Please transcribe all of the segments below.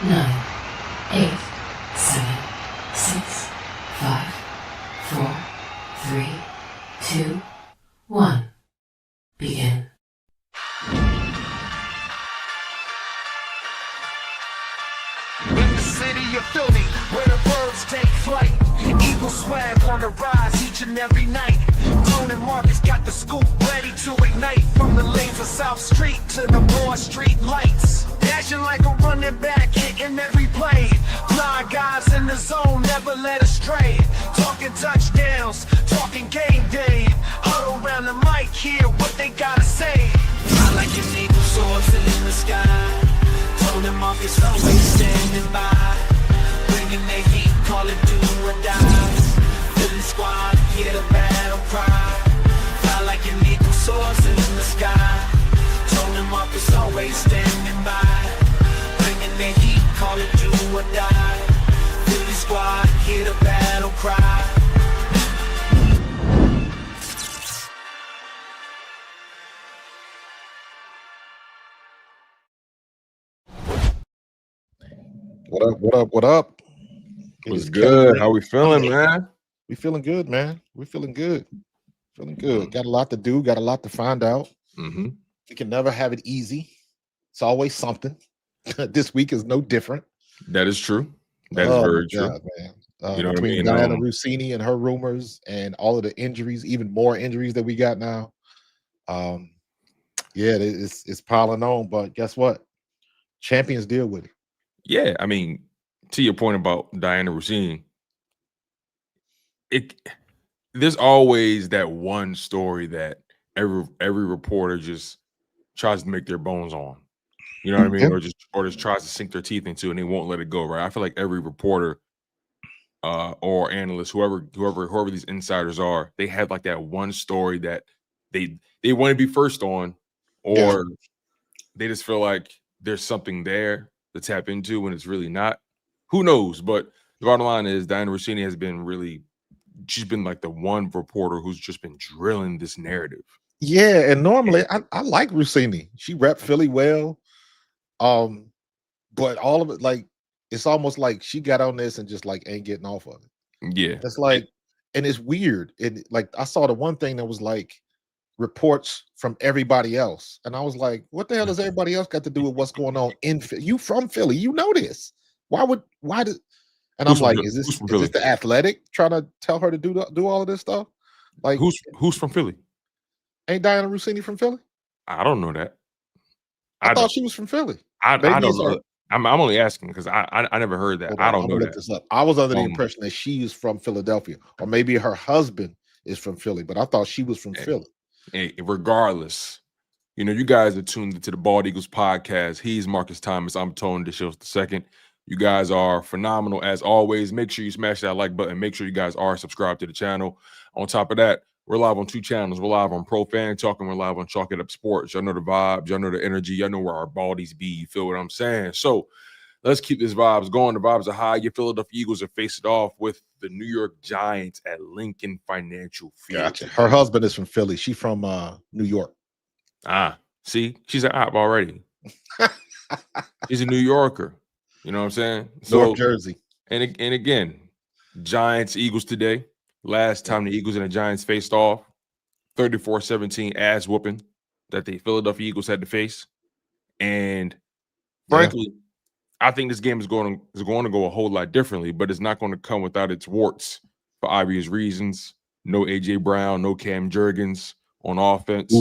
9, 8, 7, 6, 5, 4, 3, 2, 1. Begin. In the city of Philly, where the birds take flight, Eagle swag on the rise each and every night. Tone and Marcus got the scoop ready to ignite. From the lanes of South Street to the Broad Street lights, dashing like a running back, hitting every play. Blind guys in the zone, never led astray. Talking touchdowns, talking game day. Huddle around the mic, hear what they gotta say. I like an eagle soaring in the sky. Tone and Marcus always standing by, bringing their heat, call it do or die. Philly squad, hear the battle cry. Fly like an eagle soars in the sky. Tone and Marcus always standing by, bringing their heat, call it do or die. Philly squad, hear the battle cry. What up? What up? What up? It What's is good? Kelly. How we feeling, man? We feeling good, man. We feeling good. Feeling good. Got a lot to do. Got a lot to find out. Mm-hmm. We can never have it easy. It's always something. This week is no different. That is true. That is very true. God, man. You know what I Between mean? Diana Rossini and her rumors and all of the injuries, even more injuries that we got now. Yeah, it's piling on. But guess what? Champions deal with it. Yeah, I mean, to your point about Diana Rossini, there's always that one story that every reporter just tries to make their bones on. You know what I mean? Yeah. Or just tries to sink their teeth into and they won't let it go, right? I feel like every reporter or analyst, whoever these insiders are, they have like that one story that they want to be first on, or they just feel like there's something there to tap into when it's really not. Who knows? But the bottom line is Diana Rossini has been she's been like the one reporter who's just been drilling this narrative. Yeah, and normally I like Rossini. She repped Philly well. But all of it, like, it's almost like she got on this and just like ain't getting off of it. Yeah. It's like, and it's weird. And like I saw the one thing that was like reports from everybody else. And I was like, what the hell does everybody else got to do with what's going on in Philly? You from Philly, you know this. Why did and I'm like, is this the Athletic trying to tell her to do all of this stuff? Like, who's from Philly? Ain't Diana Rossini from Philly? I don't know that. I thought she was from Philly. I don't know. I'm only asking because I never heard that. I don't know that. This up. I was under the impression that she is from Philadelphia, or maybe her husband is from Philly, but I thought she was from Philly. Hey, regardless, you know, you guys are tuned into the Bald Eagles podcast. He's Marcus Thomas. I'm Tone DeShields II. You guys are phenomenal as always. Make sure you smash that like button. Make sure you guys are subscribed to the channel. On top of that, we're live on 2 channels. We're live on Pro Fan Talk and we're live on Chalk It Up Sports. Y'all know the vibes. Y'all know the energy. Y'all know where our baldies be. You feel what I'm saying? So let's keep these vibes going. The vibes are high. Your Philadelphia Eagles are facing off with the New York Giants at Lincoln Financial Field. Gotcha. Her husband is from Philly. She from New York. See? She's an op already. She's a New Yorker. You know what I'm saying? North Jersey. And again, Giants, Eagles today. Last time the Eagles and the Giants faced off, 34-17 ass whooping that the Philadelphia Eagles had to face. And frankly, I think this game is going to go a whole lot differently, but it's not going to come without its warts for obvious reasons. No AJ Brown, no Cam Jurgens on offense,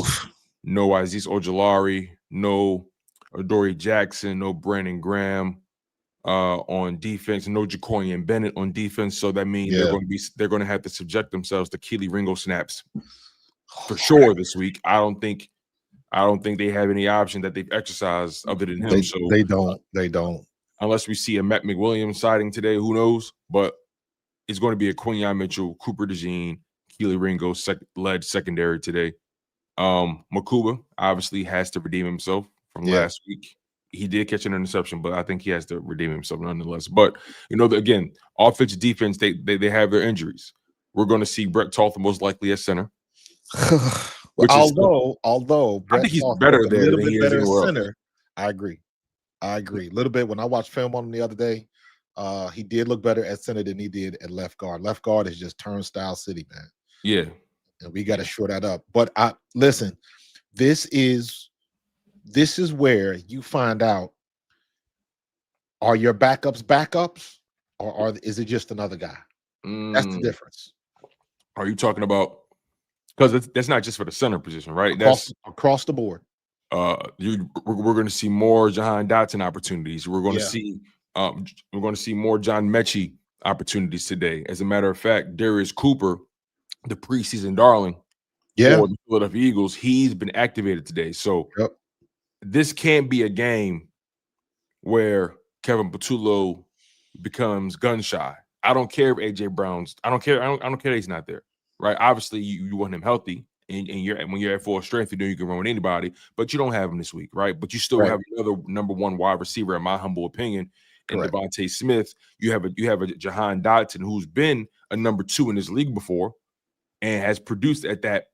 no Azeez Ojulari, no Adoree Jackson, no Brandon Graham on defense, no Jaquarian Bennett on defense. So that means they're going to have to subject themselves to Keely Ringo snaps for sure this week. I don't think they have any option that they've exercised other than him. They don't. Unless we see a Matt McWilliams sighting today, who knows? But it's going to be a Quinyon Mitchell, Cooper DeJean, Keely Ringo led secondary today. Makuba obviously has to redeem himself from last week. He did catch an interception, but I think he has to redeem himself nonetheless. But, you know, again, offense, defense, they have their injuries. We're going to see Brett Talton most likely at center. Although I think he's better there than he is anywhere else. center, I agree. I agree. A little bit. When I watched film on him the other day, he did look better at center than he did at left guard. Left guard is just turnstile city, man. Yeah. And we got to shore that up. But I listen, this is where you find out, are your backups or is it just another guy? That's the Mm, difference. are you talking about, because that's not just for the center position, right? Across the board. We're going to see more Jahan Dotson opportunities. We're going to see more John Mechie opportunities today. As a matter of fact, Darius Cooper, the preseason darling for the Philadelphia Eagles, he's been activated today. So this can't be a game where Kevin Patullo becomes gun shy. I don't care if AJ Brown's. I don't care that he's not there, right? Obviously, you want him healthy, and when you're at full strength, you know you can run with anybody. But you don't have him this week, right? But you still have another number one wide receiver, in my humble opinion, in Devontae Smith. You have a Jahan Dotson who's been a number two in this league before, and has produced at that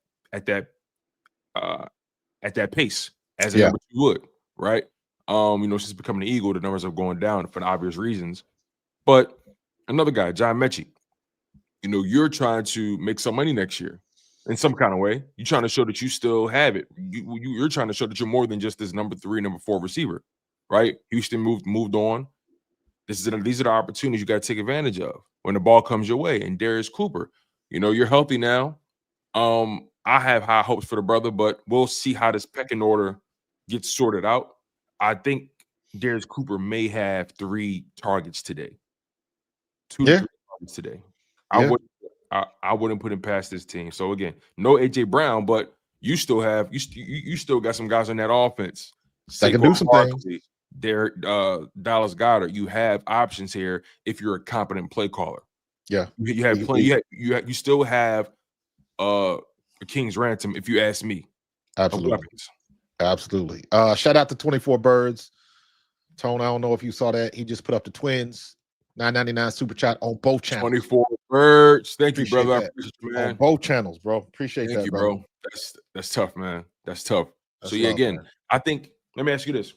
pace as a number two would, right? Since becoming an Eagle, the numbers are going down for obvious reasons. But another guy, John Mechie, you're trying to make some money next year in some kind of way. You're trying to show that you still have it. You're trying to show that you're more than just this number 3, number 4 receiver, right? Houston moved on. These are the opportunities you got to take advantage of when the ball comes your way. And Darius Cooper, you're healthy now. I have high hopes for the brother, but we'll see how this pecking order gets sorted out. I think Darius Cooper may have 3 targets today. 2 to 3 targets today. I wouldn't put him past this team. So again, no AJ Brown, but you still have you still got some guys on that offense. They can do some things. Dallas Goedert. You have options here if you're a competent play caller. Yeah, you have plenty. You still have a king's ransom, if you ask me. Absolutely. Shout out to 24 Birds. Tone, I don't know if you saw that. He just put up the Twins $9.99 super chat on both channels. 24 Birds. Thank you, brother. I appreciate you, man. On both channels, bro. Appreciate that, bro. That's tough, man. That's tough. So love, again, man. I think, let me ask you this.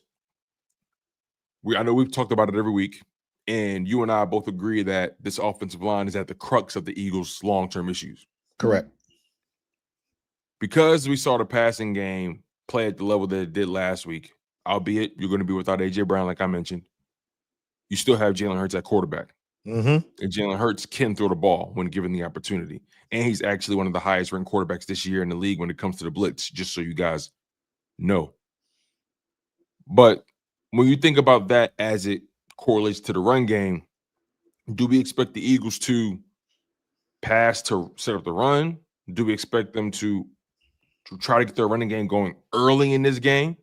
I know we've talked about it every week, and you and I both agree that this offensive line is at the crux of the Eagles' long-term issues. Correct. Because we saw the passing game play at the level that it did last week, albeit you're going to be without AJ Brown, like I mentioned, you still have Jalen Hurts at quarterback. Mm-hmm. And Jalen Hurts can throw the ball when given the opportunity. And he's actually one of the highest ranked quarterbacks this year in the league when it comes to the blitz, just so you guys know. But when you think about that as it correlates to the run game, do we expect the Eagles to pass to set up the run? Do we expect them to try to get their running game going early in this game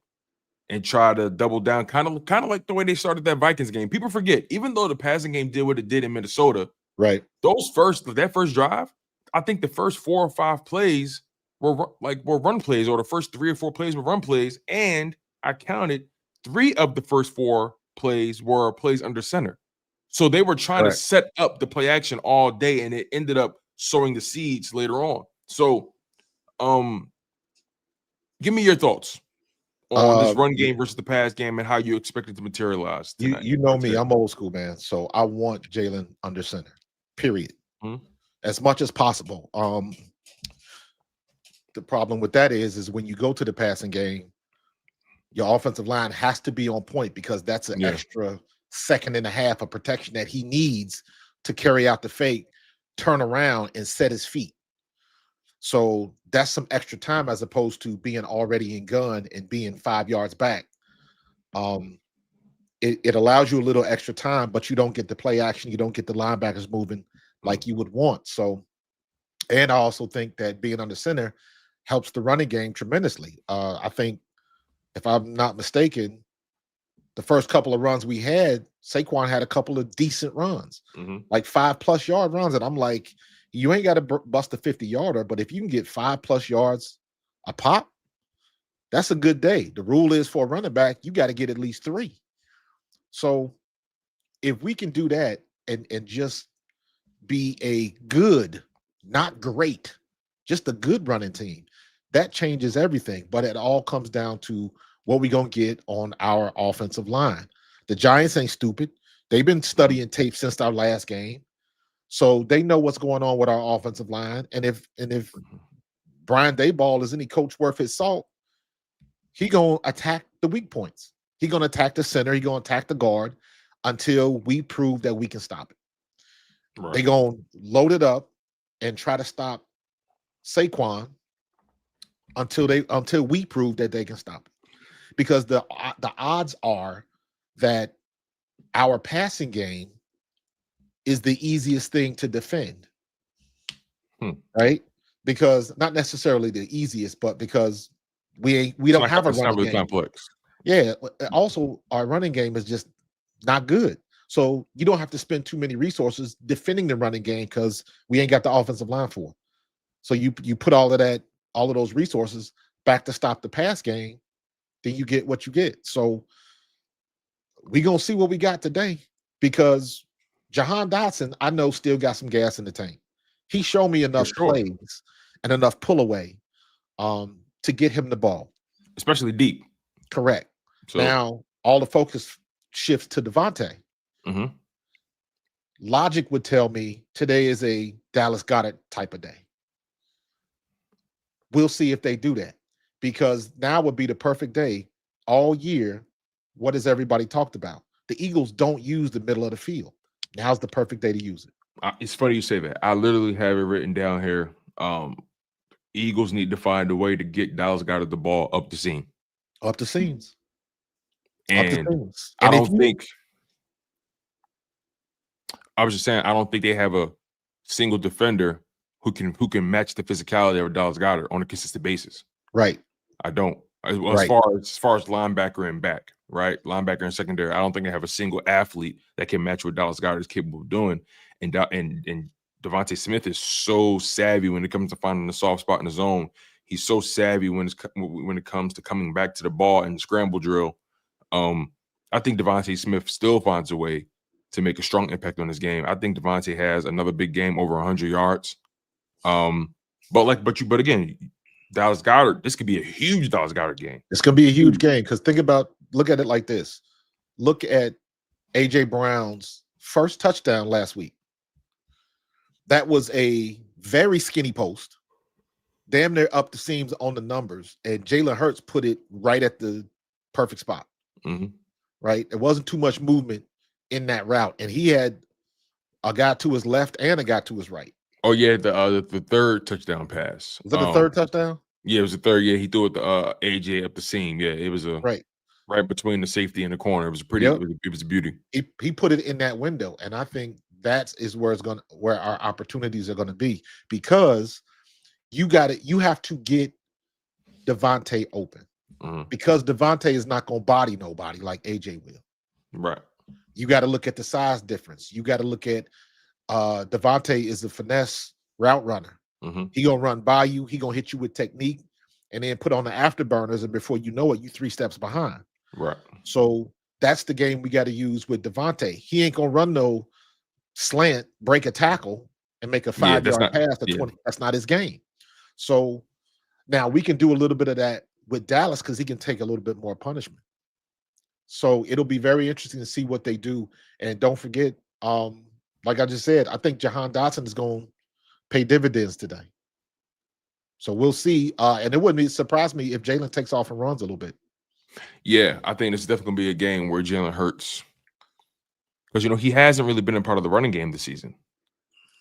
and try to double down, kind of like the way they started that Vikings game? People forget, even though the passing game did what it did in Minnesota, right? That first drive, I think the first 4 or 5 plays were run plays, or the first 3 or 4 plays were run plays, and I counted 3 of the first 4 plays were plays under center. So they were trying to set up the play action all day, and it ended up sowing the seeds later on. So, give me your thoughts on this run game versus the pass game and how you expect it to materialize tonight. You know me, I'm old school, man. So I want Jalen under center, period. Mm-hmm. As much as possible. The problem with that is when you go to the passing game, your offensive line has to be on point, because that's an extra second and a half of protection that he needs to carry out the fake, turn around, and set his feet. So that's some extra time as opposed to being already in gun and being 5 yards back. It allows you a little extra time, but you don't get the play action. You don't get the linebackers moving like you would want. So, and I also think that being under center helps the running game tremendously. I think, if I'm not mistaken, the first couple of runs we had, Saquon had a couple of decent runs, like 5+ yard runs. And I'm like, you ain't got to bust a 50-yarder, but if you can get 5+ yards a pop, that's a good day. The rule is, for a running back, you got to get at least 3. So if we can do that and just be a good, not great, just a good running team, that changes everything. But it all comes down to what we're going to get on our offensive line. The Giants ain't stupid. They've been studying tape since our last game. So they know what's going on with our offensive line. And if Brian Dayball is any coach worth his salt, he gonna attack the weak points. He gonna attack the center. He gonna attack the guard until we prove that we can stop it. They Right. gonna load it up and try to stop Saquon until we prove that they can stop it. Because the odds are that our passing game is the easiest thing to defend. Right? Because not necessarily the easiest, but because we don't have a It's not running really game. complex. Yeah. Also, our running game is just not good. So you don't have to spend too many resources defending the running game because we ain't got the offensive line for it. So you put all of those resources back to stop the pass game, then you get what you get. So we gonna see what we got today because Jahan Dotson, I know, still got some gas in the tank. He showed me enough sure. plays and enough pull away to get him the ball. Especially deep. Correct. So Now all the focus shifts to Devontae. Logic would tell me today is a Dallas Goedert type of day. We'll see if they do that because now would be the perfect day all year. What has everybody talked about? The Eagles don't use the middle of the field. Now's the perfect day to use it. It's funny you say that. I literally have it written down here. Eagles need to find a way to get Dallas Goedert the ball up the seam. Up the seams. And I was just saying, I don't think they have a single defender who can match the physicality of Dallas Goedert on a consistent basis. Right. I don't. As far as linebacker and back, right? Linebacker and secondary, I don't think they have a single athlete that can match what Dallas Goedert is capable of doing. And Devontae Smith is so savvy when it comes to finding the soft spot in the zone. He's so savvy when it comes to coming back to the ball and the scramble drill. I think Devontae Smith still finds a way to make a strong impact on this game. I think Devontae has another big game over 100 yards. But again, Dallas Goedert, this could be a huge Dallas Goedert game. It's going to be a huge game because look at it like this. Look at A.J. Brown's first touchdown last week. That was a very skinny post, damn near up the seams on the numbers, and Jalen Hurts put it right at the perfect spot. Right? There wasn't too much movement in that route, and he had a guy to his left and a guy to his right. Oh yeah, the third touchdown pass. Was that the third touchdown? Yeah, it was the third. Yeah, he threw it to AJ up the seam. Yeah, it was right between the safety and the corner. It was pretty. It was a beauty. He put it in that window, and I think that is where our opportunities are going to be because you have to get Devontae open because Devontae is not going to body nobody like AJ will. Right. You got to look at the size difference. You got to look at Devontae is a finesse route runner. He gonna run by you. He gonna hit you with technique, and then put on the afterburners, and before you know it, you 3 steps behind. Right. So that's the game we got to use with Devontae. He ain't gonna run no slant, break a tackle, and make a 5-yard pass to 20. That's not his game. So now we can do a little bit of that with Dallas because he can take a little bit more punishment. So it'll be very interesting to see what they do. And don't forget, like I just said, I think Jahan Dotson is going to pay dividends today. So we'll see. And it wouldn't surprise me if Jalen takes off and runs a little bit. Yeah, I think it's definitely going to be a game where Jalen Hurts, because, he hasn't really been a part of the running game this season.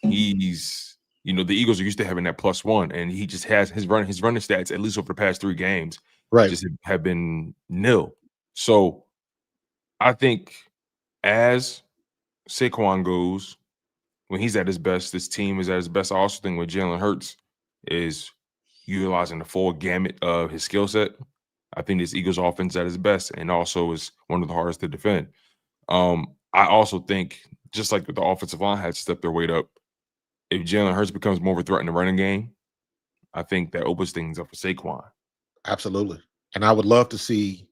He's, the Eagles are used to having that +1, and he just has his running stats, at least over the past 3 games, just have been nil. So I think as Saquon goes, when he's at his best, this team is at its best. I also think with Jalen Hurts is utilizing the full gamut of his skill set. I think this Eagles offense at its best and also is one of the hardest to defend. I also think, just like the offensive line had to step their weight up, if Jalen Hurts becomes more of a threat in the running game, I think that opens things up for Saquon. Absolutely. And I would love to see,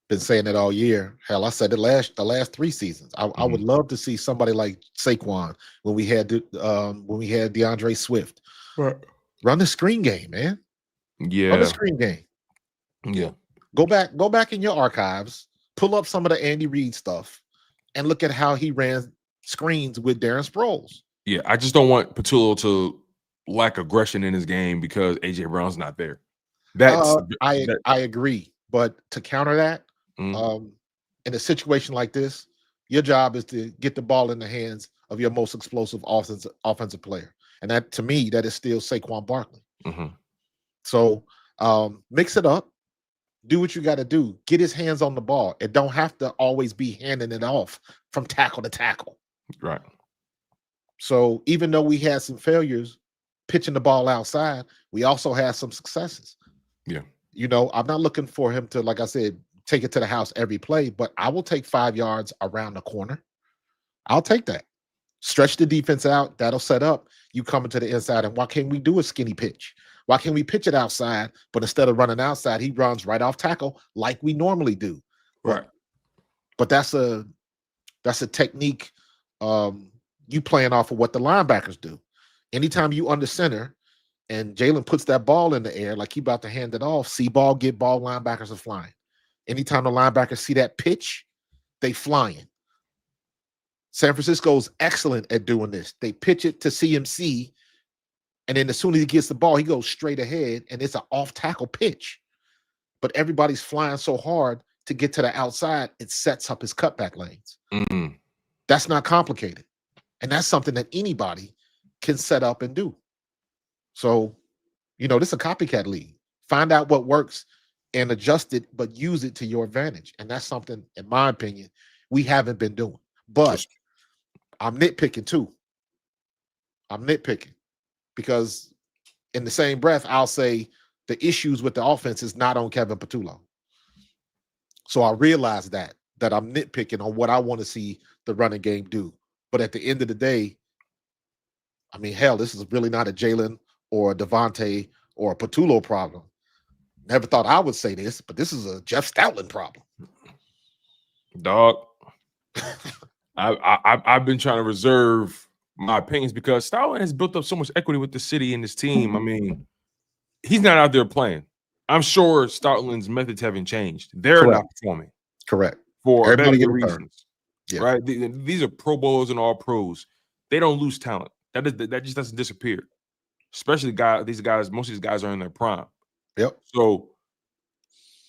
been saying it all year. Hell, I said it the last 3 seasons. I would love to see somebody like Saquon when we had DeAndre Swift. Right. Run the screen game, man. Yeah. Run the screen game. Yeah. Go back in your archives Pull up some of the Andy Reid stuff and look at how he ran screens with Darren Sproles. Yeah, I just don't want Patullo to lack aggression in his game because AJ Brown's not there. That's I agree, but to counter that, mm, in a situation like this, your job is to get the ball in the hands of your most explosive offensive player, and that to me that is still Saquon Barkley. mhm. So mix it up, do what you got to do, get his hands on the ball. It don't have to always be handing it off from tackle to tackle. Right. So even though we had some failures pitching the ball outside, we also had some successes. Yeah. You know, I'm not looking for him to, like I said, take it to the house every play, but I will take 5 yards around the corner. I'll take that. Stretch the defense out. That'll set up you coming to the inside. And why can't we do a skinny pitch? Why can't we pitch it outside? But instead of running outside, he runs right off tackle like we normally do. Right. But that's a technique you playing off of what the linebackers do. Anytime you under center and Jalen puts that ball in the air like he about to hand it off, see ball, get ball, linebackers are flying. Anytime the linebackers see that pitch, they flying. San Francisco's excellent at doing this. They pitch it to CMC, and then as soon as he gets the ball, he goes straight ahead, and it's an off-tackle pitch. But everybody's flying so hard to get to the outside, it sets up his cutback lanes. Mm. That's not complicated. And that's something that anybody can set up and do. So, you know, this is a copycat league. Find out what works and adjust it, but use it to your advantage. And that's something, in my opinion, we haven't been doing. But I'm nitpicking too. I'm nitpicking because in the same breath, I'll say the issues with the offense is not on Kevin Patullo. So I realize that I'm nitpicking on what I want to see the running game do. But at the end of the day, I mean, hell, this is really not a Jalen or a Devontae or a Patullo problem. Never thought I would say this, but this is a Jeff Stoutland problem. Dog. I've been trying to reserve my opinions because Stoutland has built up so much equity with the city and his team. I mean, he's not out there playing. I'm sure Stoutland's methods haven't changed. They're not performing. Correct. For Everybody a reasons. Yeah. Right? These are Pro Bowlers and all pros. They don't lose talent. That just doesn't disappear. Especially these guys, most of these guys are in their prime. Yep. So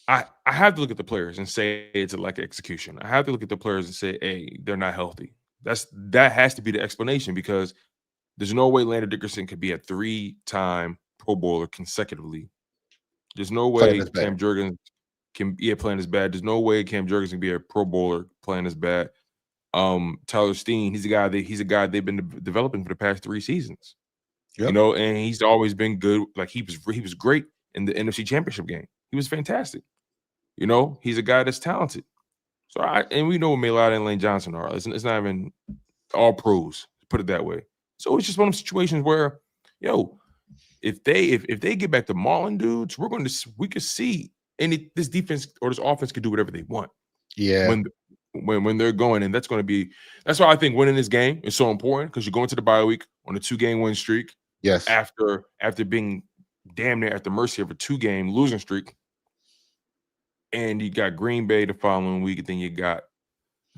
I have to look at the players and say it's a lack of execution. I have to look at the players and say, hey, they're not healthy. That has to be the explanation because there's no way Landon Dickerson could be a 3-time Pro Bowler consecutively. There's no way Cam Jurgens can playing as bad. There's no way Cam Jurgens can be a Pro Bowler playing as bad. Tyler Steen, he's a guy they've been developing for the past 3 seasons. Yep. You know, and he's always been good. Like he was great in the NFC Championship game. He was fantastic. You know, he's a guy that's talented. So and we know what Maylard and Lane Johnson are. It's not even all pros, put it that way. So it's just one of those situations where, if they get back to Marlin dudes, we could see this defense or this offense could do whatever they want. Yeah. When they're going, and that's why I think winning this game is so important because you're going to the bye week on a 2-game win streak. Yes. After being damn near at the mercy of a 2-game losing streak. And you got Green Bay the following week, and then you got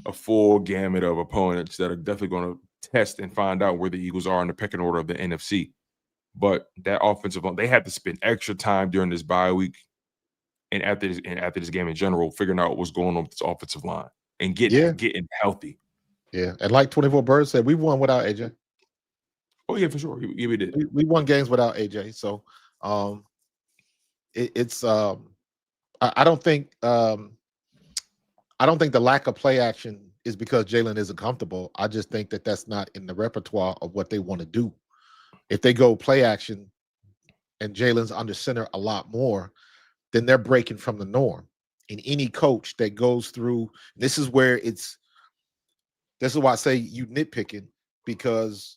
a full gamut of opponents that are definitely going to test and find out where the Eagles are in the pecking order of the NFC. But that offensive line, they had to spend extra time during this bye week and after this game in general, figuring out what's going on with this offensive line and getting healthy. Yeah, and like 24 Birds said, we won without AJ. Oh yeah, for sure. Yeah, we did. We won games without AJ. So I don't think the lack of play action is because Jalen isn't comfortable. I just think that that's not in the repertoire of what they want to do. If they go play action and Jalen's under center a lot more, then they're breaking from the norm. And any coach that goes through, this is why I say you nitpicking, because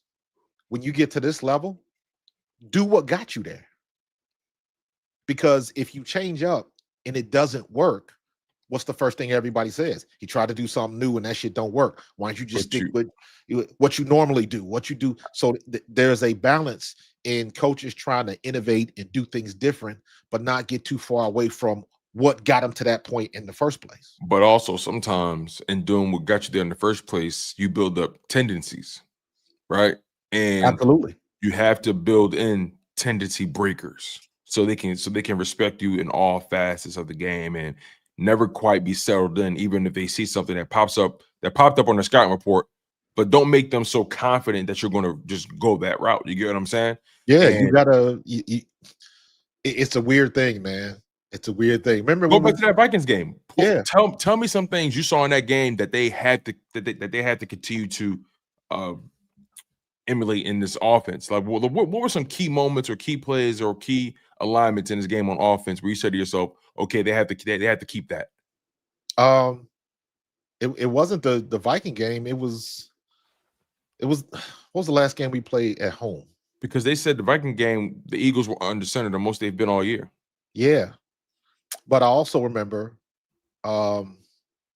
when you get to this level, do what got you there. Because if you change up and it doesn't work, what's the first thing everybody says? He tried to do something new and that shit don't work. Why don't you just stick with what you normally do, what you do? So there's a balance in coaches trying to innovate and do things different, but not get too far away from what got them to that point in the first place. But also sometimes in doing what got you there in the first place, you build up tendencies, right? And Absolutely. you have to build in tendency breakers so they can respect you in all facets of the game and never quite be settled in, even if they see something that popped up on the scouting report, but don't make them so confident that you're going to just go that route. You get what I'm saying? Yeah, And you gotta. It's a weird thing, man. It's a weird thing. Remember go when we? back to that Vikings game. Yeah. Tell me some things you saw in that game that they had to they had to continue to emulate in this offense. Like, what were some key moments or key plays or key alignments in this game on offense where you said to yourself, "Okay, they had to keep that." It wasn't the Viking game. It was. What was the last game we played at home? Because they said the Viking game, the Eagles were under center the most they've been all year. Yeah, but I also remember, and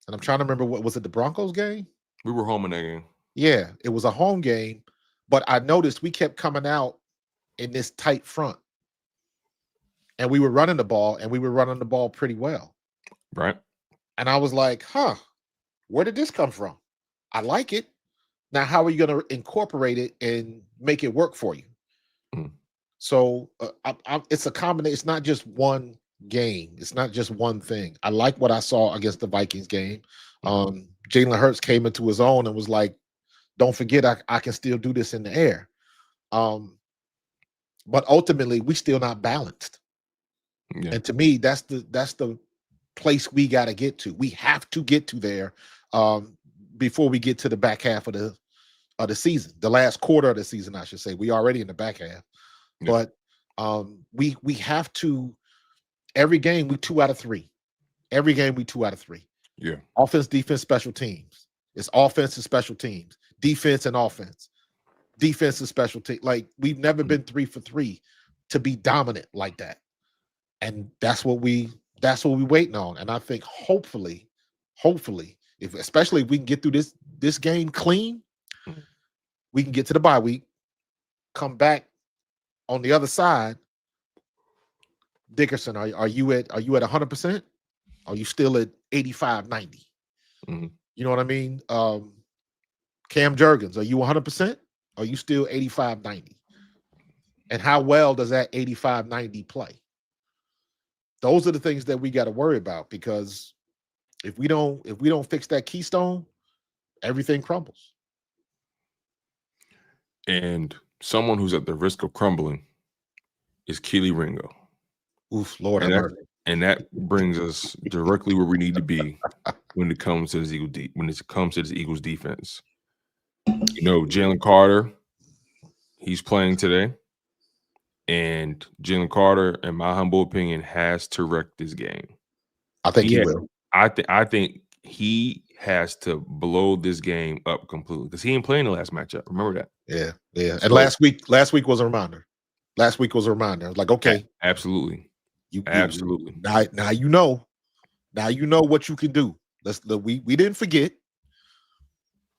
I'm trying to remember, what was it, the Broncos game? We were home in that game. Yeah, it was a home game, but I noticed we kept coming out in this tight front, and we were running the ball, and we were running the ball pretty well. Right. And I was like, huh, where did this come from? I like it. Now, how are you going to incorporate it and make it work for you? Mm. So it's a combination. It's not just one game. It's not just one thing. I like what I saw against the Vikings game. Jalen Hurts came into his own and was like, don't forget, I can still do this in the air. But ultimately, we still not balanced. Yeah. And to me, that's the place we got to get to. We have to get to there before we get to the back half of the season, the last quarter of the season, I should say. We already in the back half, yeah. But we have to. Every game we 2 out of 3. Every game we 2 out of 3. Yeah. Offense, defense, special teams. It's offense and special teams. Defense and offense. Defense and special teams. Like, we've never been 3 for 3 to be dominant like that. And that's what we waiting on. And I think hopefully, especially if we can get through this game clean, we can get to the bye week, come back on the other side. Dickerson, are you at 100%? Are you still at 85, 90? Mm-hmm. You know what I mean? Cam Jurgens, are you 100%? Are you still 85, 90? And how well does that 85, 90 play? Those are the things that we got to worry about, because if we don't fix that keystone, everything crumbles. And someone who's at the risk of crumbling is Keely Ringo. Oof, Lord have mercy. And that brings us directly where we need to be when it comes to this Eagles defense. You know, Jalen Carter, he's playing today. And Jalen Carter, in my humble opinion, has to wreck this game. I think he will. I think he has to blow this game up completely, because he ain't playing the last matchup. Remember that. Yeah. And last week was a reminder. Last week was a reminder. Like, okay, absolutely. Absolutely. Now you know. Now you know what you can do. We didn't forget.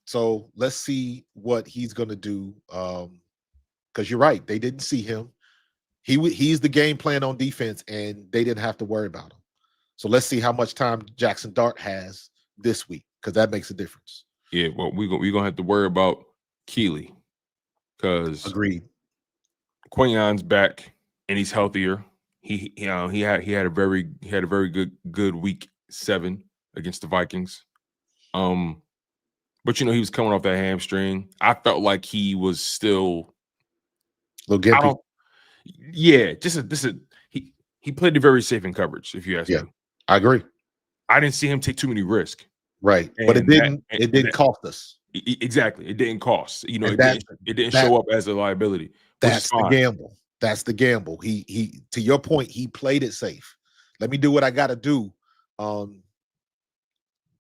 So let's see what he's gonna do. Because you're right, they didn't see him. He's the game plan on defense, and they didn't have to worry about him. So let's see how much time Jackson Dart has this week, because that makes a difference. Yeah, well, we're gonna have to worry about Keely, because agreed. Quinion's back and he's healthier. He had a very good week 7 against the Vikings. But he was coming off that hamstring. I felt like he was still a little gimpy. Yeah, he played it very safe in coverage, if you ask me. I agree. I didn't see him take too many risks. Right. But it didn't cost us. Exactly. It didn't cost. It didn't show up as a liability. That's the gamble. That's the gamble. He to your point, he played it safe. Let me do what I gotta do.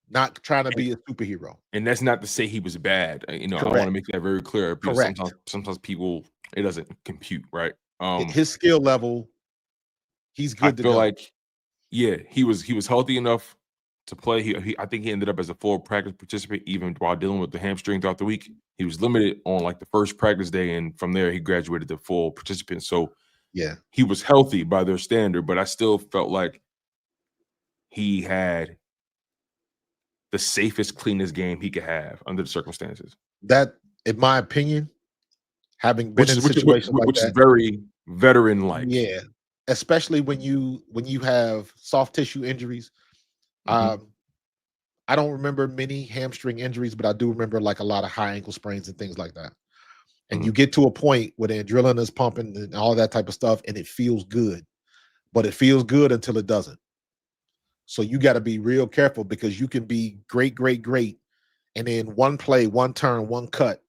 Not trying to be a superhero. And that's not to say he was bad. I want to make that very clear, because sometimes people, it doesn't compute, right? His skill level, he's good to go. I feel like, he was healthy enough to play. I think he ended up as a full practice participant, even while dealing with the hamstring throughout the week. He was limited on like the first practice day, and from there he graduated to full participant. So yeah, he was healthy by their standard, but I still felt like he had the safest, cleanest game he could have under the circumstances. That, in my opinion, having been in situations like Which is that, very veteran-like. yeah, especially when you have soft tissue injuries. Mhm. I don't remember many hamstring injuries, but I do remember like a lot of high ankle sprains and things like that. And you Mhm. get to a point where the adrenaline is pumping and all that type of stuff, and it feels good, but it feels good until it doesn't. So you got to be real careful because you can be great, great, great, and then one play, one turn, one cut,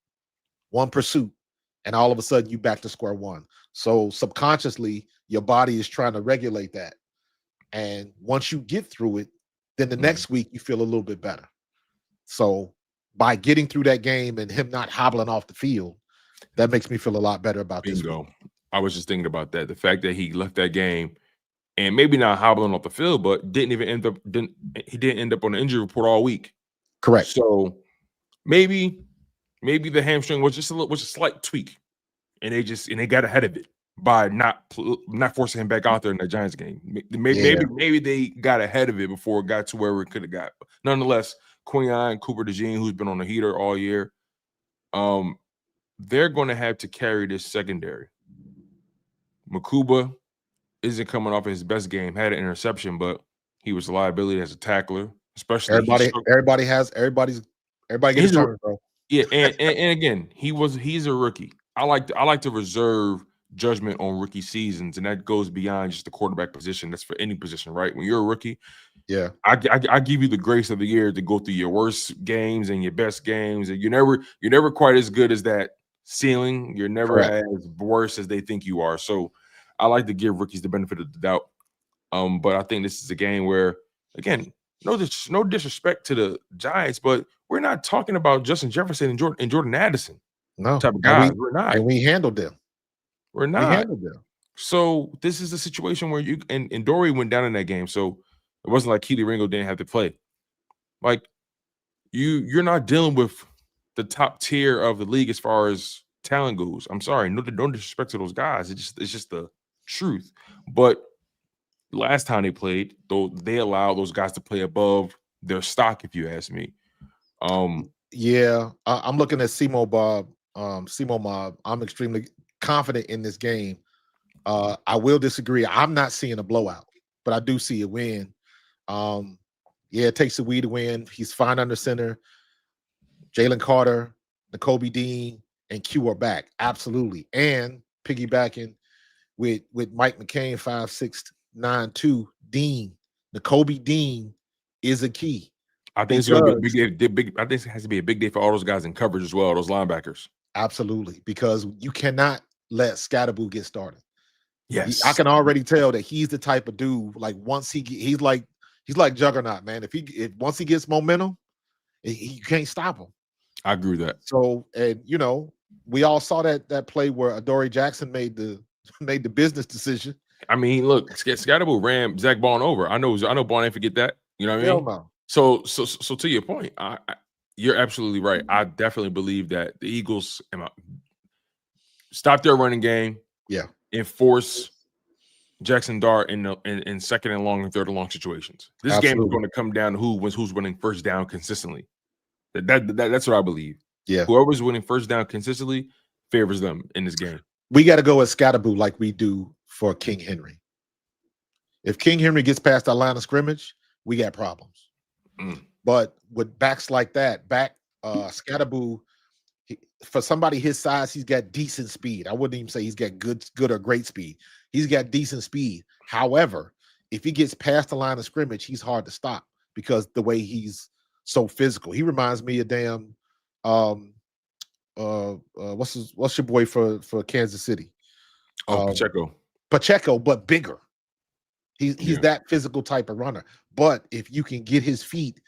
one pursuit, and all of a sudden you back to square one. So subconsciously, your body is trying to regulate that. And once you get through it, then the Mhm. next week you feel a little bit better. So by getting through that game and him not hobbling off the field, that makes me feel a lot better about this week. Bingo. I was just thinking about that. The fact that he left that game and maybe not hobbling off the field, but didn't end up on the injury report all week. Correct. So maybe the hamstring was just a slight tweak, and they got ahead of it by not forcing him back out there in the Giants game. Yeah. Maybe they got ahead of it before it got to where it could have got. But nonetheless, Quinyon, Cooper DeJean, who's been on the heater all year, they're going to have to carry this secondary. Makuba isn't coming off his best game. Had an interception, but he was a liability as a tackler. Especially Everybody gets a turn, bro. Yeah, and again, he's a rookie. I like to reserve judgment on rookie seasons, and that goes beyond just the quarterback position. That's for any position, right? When you're a rookie, Yeah. I give you the grace of the year to go through your worst games and your best games, and you're never quite as good as that ceiling. You're never Correct. as worse as they think you are. So I like to give rookies the benefit of the doubt. But I think this is a game where, again, no disrespect to the Giants, but we're not talking about Justin Jefferson and Jordan Addison No. type of guys. We're not. And we handled them. We're We not. handled them. So this is a situation where you and Dory went down in that game. So it wasn't like Keely Ringo didn't have to play. Like you're not dealing with the top tier of the league as far as talent goes. I'm sorry, no disrespect to those guys. It's just the truth. But last time they played, though, they allowed those guys to play above their stock, if you ask me. Yeah, I'm looking at Simo Mob. I'm extremely confident in this game. I will disagree. I'm not seeing a blowout, but I do see a win. Yeah, it takes a weed to win. He's fine under center. Jalen Carter, N'Kobe Dean, and Q are back. Absolutely. And piggybacking with Mike McCain, 5'6", 9'2", Dean. N'Kobe Dean is a key. I think it's going to be a big day. I think it has to be a big day for all those guys in coverage as well, those linebackers. Absolutely, because you cannot let Scatterboo get started. Yes, I can already tell that he's the type of dude. Like once he's like Juggernaut, man. If once he gets momentum, you can't stop him. I agree with that. So, and we all saw that play where Adoree Jackson made the business decision. I mean, look, Scatterboo ran Zach Bond over. I know Bond ain't forget that. You know what I mean? No. So to your point, you're absolutely right. I definitely believe that the Eagles stop their running game. Yeah. And force Jackson Dart in second and long and third and long situations. This Absolutely. game is going to come down to who's winning first down consistently. That's what I believe. Yeah. Whoever's winning first down consistently favors them in this game. We got to go with Scatterboo like we do for King Henry. If King Henry gets past the line of scrimmage, we got problems. But with backs like that, Scatterboo, for somebody his size, he's got decent speed. I wouldn't even say he's got good or great speed. He's got decent speed. However, if he gets past the line of scrimmage, he's hard to stop because the way he's so physical. He reminds me of damn what's your boy for Kansas City? Pacheco, but bigger. He's that physical type of runner. But if you can get his feet,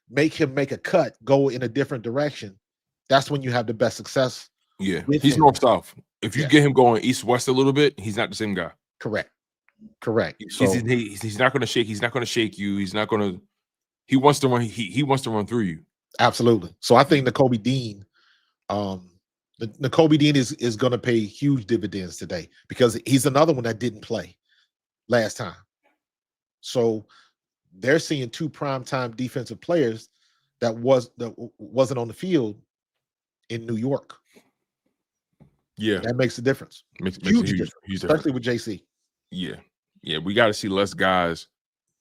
make him make a cut, go in a different direction, that's when you have the best success. Yeah, he's north-south. If you get him going east-west a little bit, he's not the same guy. Correct. So, he's not going to shake. He's not going to shake you. He's not going to. He wants to run. He wants to run through you. Absolutely. So I think N'Kobe Dean, N'Kobe Dean is going to pay huge dividends today because he's another one that didn't play last time. So they're seeing two primetime defensive players that wasn't on the field in New York. Yeah, That makes a difference. makes a Huge huge difference, difference. especially with JC. Yeah, yeah, we got to see less guys,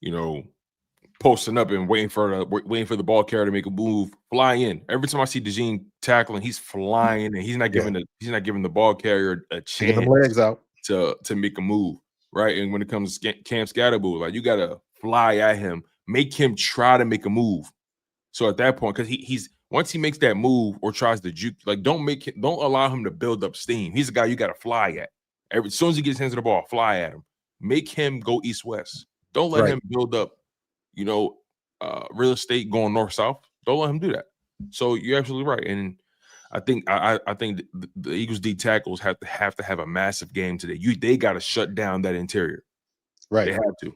you know, posting up and waiting for the ball carrier to make a move, fly in. Every time I see DeJean tackling, he's flying and he's not giving the ball carrier a Taking them chance legs out. to make a move, right? And when it comes to Cam Scatterboo, like you gotta fly at him, make him try to make a move. So at that point, because he's once he makes that move or tries to juke, like don't allow him to build up steam. He's a guy you gotta fly at. As soon as he gets hands on the ball, fly at him. Make him go east-west. Don't let him build up, real estate going north-south. Don't let him do that. So you're absolutely right. And I think the Eagles D tackles have to have a massive game today. They got to shut down that interior. Right. They have to.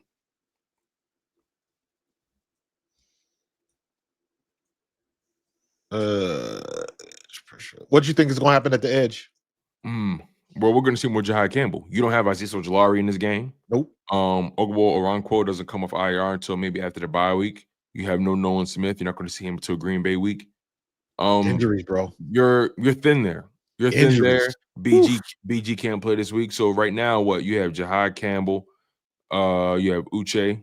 What do you think is going to happen at the edge? Well, we're going to see more Jahai Campbell. You don't have Aziz Ojulari in this game. Nope. Ogbo Oranquo doesn't come off IR until maybe after the bye week. You have no Nolan Smith. You're not going to see him until Green Bay week. Injuries, bro. You're thin there. You're Injuries. thin there. BG can't play this week. So right now, what you have Jahai Campbell, you have Uche,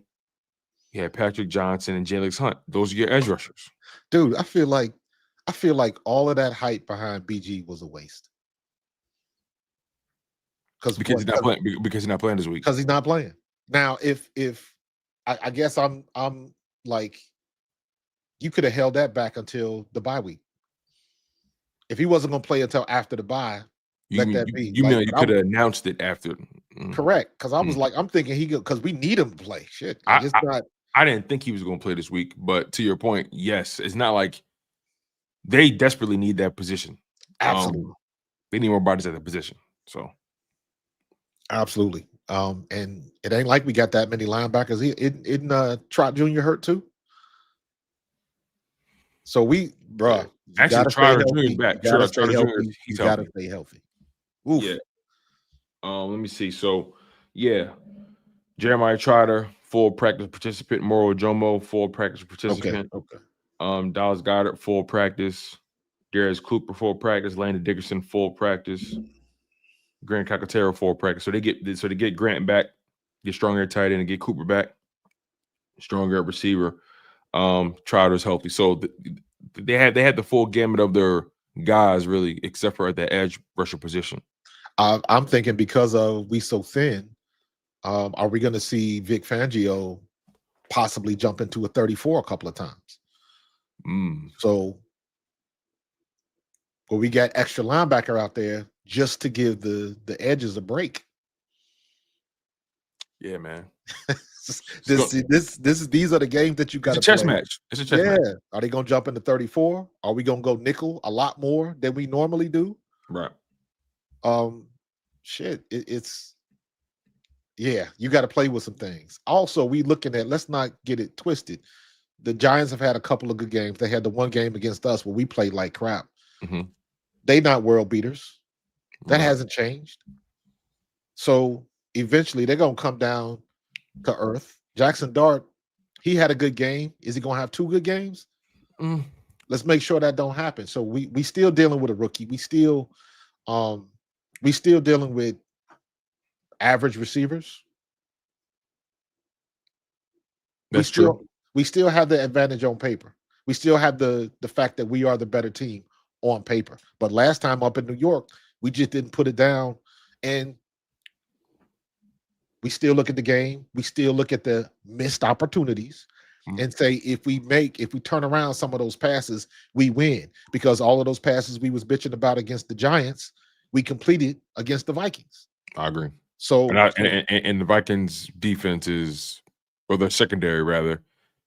you have Patrick Johnson and Jalen Hunt. Those are your edge rushers. Dude, I feel like all of that hype behind BG was a waste. Because he's not playing. Because he's not playing this week. Because he's not playing. Now, if I guess I'm like, you could have held that back until the bye week. If he wasn't going to play until after the bye, let that be. You mean you could have announced it after? Correct. Because I was like, I'm thinking because we need him to play. Shit, I didn't think he was going to play this week, but to your point, yes, it's not like they desperately need that position. Absolutely, they need more bodies at the position. So. Absolutely. And it ain't like we got that many linebackers. Isn't Trot Jr. hurt too? So actually, Trotter Jr. back. Trotter Jr. He's got to stay healthy. Oof. Yeah. Let me see. So, yeah, Jeremiah Trotter, full practice participant. Moro Jomo, full practice participant. Okay. Dallas Goddard, full practice. Darius Cooper, full practice. Landon Dickerson, full practice. Grant Cacatero, full practice. So they get Grant back, get stronger at tight end, and get Cooper back, stronger at receiver. Trotter's healthy. So they had the full gamut of their guys, really, except for at the edge rusher position. I'm thinking because we so thin, are we going to see Vic Fangio possibly jump into a 34 a couple of times? So, we got extra linebacker out there just to give the edges a break. Yeah, man. These are the games that you got to play. It's a chess match. It's a chess match. Are they going to jump into 34? Are we going to go nickel a lot more than we normally do? Right. You got to play with some things. Also, we looking at, let's not get it twisted. The Giants have had a couple of good games. They had the one game against us where we played like crap. They not world beaters. That hasn't changed. So eventually they're going to come down to earth. Jackson Dart, he had a good game. Is he going to have two good games? Let's make sure that don't happen. So we still dealing with a rookie. We still dealing with average receivers. That's true. We still have the advantage on paper. We still have the fact that we are the better team on paper. But last time up in New York, we just didn't put it down. And we still look at the game. We still look at the missed opportunities and say, if we turn around some of those passes, we win. Because all of those passes we was bitching about against the Giants, we completed against the Vikings. I agree. So and the Vikings defense or the secondary rather,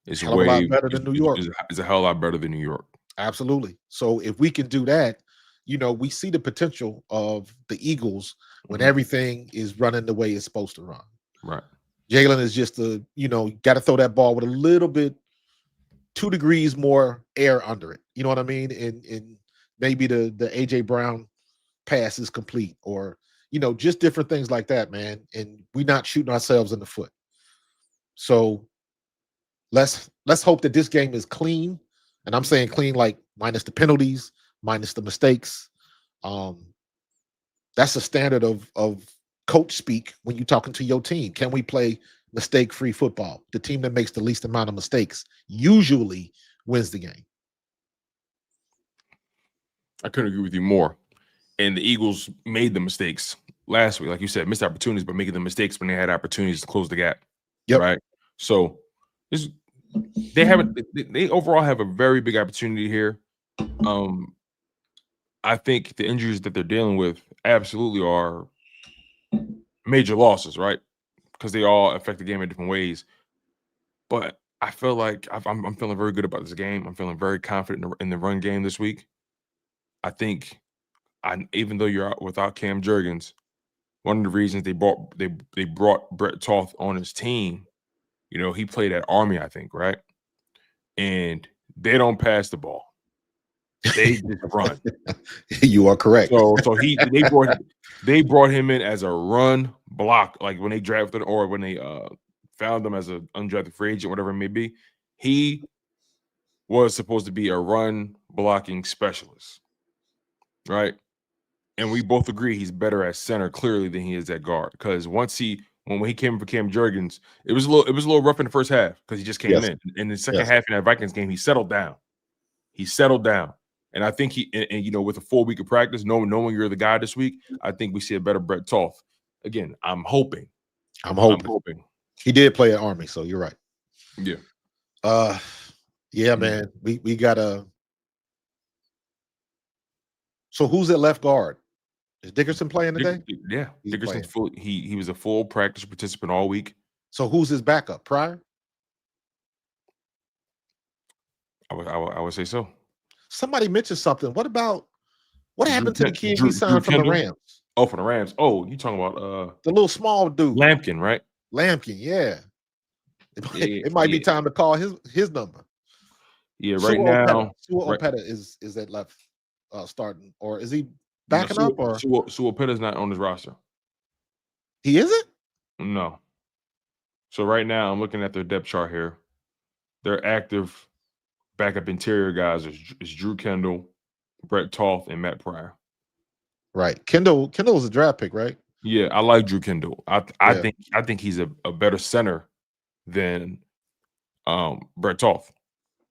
is way lot better than New York. Is a hell of a lot better than New York. Absolutely. So if we can do that, we see the potential of the Eagles when everything is running the way it's supposed to run. Right. Jalen is just got to throw that ball with a little bit, 2 degrees more air under it. You know what I mean? And maybe the AJ Brown pass is complete, or just different things like that, man. And we're not shooting ourselves in the foot. So let's hope that this game is clean. And I'm saying clean, like minus the penalties, minus the mistakes. Um, that's the standard of coach speak when you're talking to your team. Can we play mistake-free football? The team that makes the least amount of mistakes usually wins the game. I couldn't agree with you more. And the Eagles made the mistakes last week, like you said, missed opportunities, but making the mistakes when they had opportunities to close the gap. Yep. Right. So they overall have a very big opportunity here. I think the injuries that they're dealing with absolutely are major losses, right? Because they all affect the game in different ways. But I feel like I'm feeling very good about this game. I'm feeling very confident in the run game this week. I think, even though you're out without Cam Jurgens, one of the reasons they brought Brett Toth on his team, he played at Army, I think, right? And they don't pass the ball. They just run. You are correct. So they brought him in as a run block, like when they drafted or when they found him as an undrafted free agent, whatever it may be. He was supposed to be a run blocking specialist, right? And we both agree he's better at center clearly than he is at guard. Because when he came in for Cam Jurgens, it was a little rough in the first half because he just came in. In the second half in that Vikings game, he settled down. And I think with a full week of practice, knowing you're the guy this week, I think we see a better Brett Toth. Again, I'm hoping. He did play at Army, so you're right. Yeah. Yeah, man. We gotta. So who's at left guard? Is Dickerson playing today? Yeah, Dickerson's full. He was a full practice participant all week. So who's his backup? Pryor? I would say so. Somebody mentioned something. What happened to the kid he signed from the Rams? Oh, from the Rams. Oh, you talking about the little small dude, Lampkin, right? Lampkin, yeah. It might be time to call his number. Yeah, right now. Sua Opeta is at left starting, or is he backing up? Or Sua Opeta's not on his roster. He isn't? No. So right now, I'm looking at their depth chart here. Their active backup interior guys is Drew Kendall, Brett Toth, and Matt Pryor. Right. Kendall was a draft pick, right? Yeah, I like Drew Kendall. I think he's a better center than Brett Toth.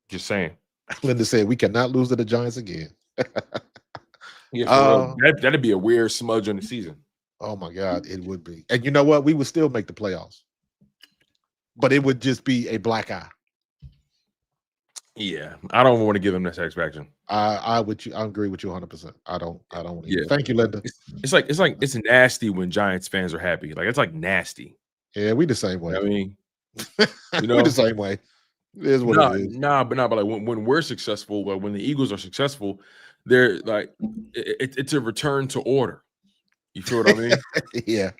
Just saying. Linda said we cannot lose to the Giants again. Yeah, that'd be a weird smudge on the season. Oh my God, it would be. And you know what? We would still make the playoffs, but it would just be a black eye. Yeah, I don't want to give him that satisfaction. I agree with you 100%. I don't. Yeah. Thank you, Linda. It's nasty when Giants fans are happy. Like, it's like nasty. Yeah, we the same way. I mean, we're the same way. It is what it is. But like when we're successful, like when the Eagles are successful, they're like it's a return to order. You feel what I mean? Yeah.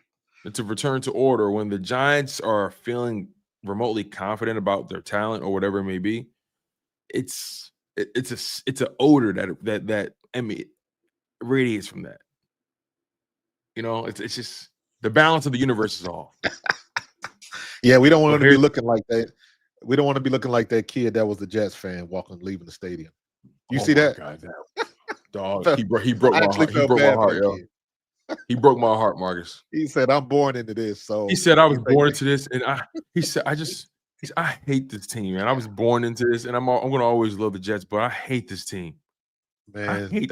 It's a return to order when the Giants are feeling remotely confident about their talent or whatever it may be. It's an odor that I mean radiates from that. It's just the balance of the universe is off. Yeah, we don't want to be looking like that. We don't want to be looking like that kid that was the Jets fan leaving the stadium. You see that? God, dog, he broke my heart. He broke my heart, yo. He broke my heart, Marcus. He said, "I'm born into this." So he said, "I was born into this," and I hate this team, man. I was born into this, and I'm gonna always love the Jets, but I hate this team. Man, I hate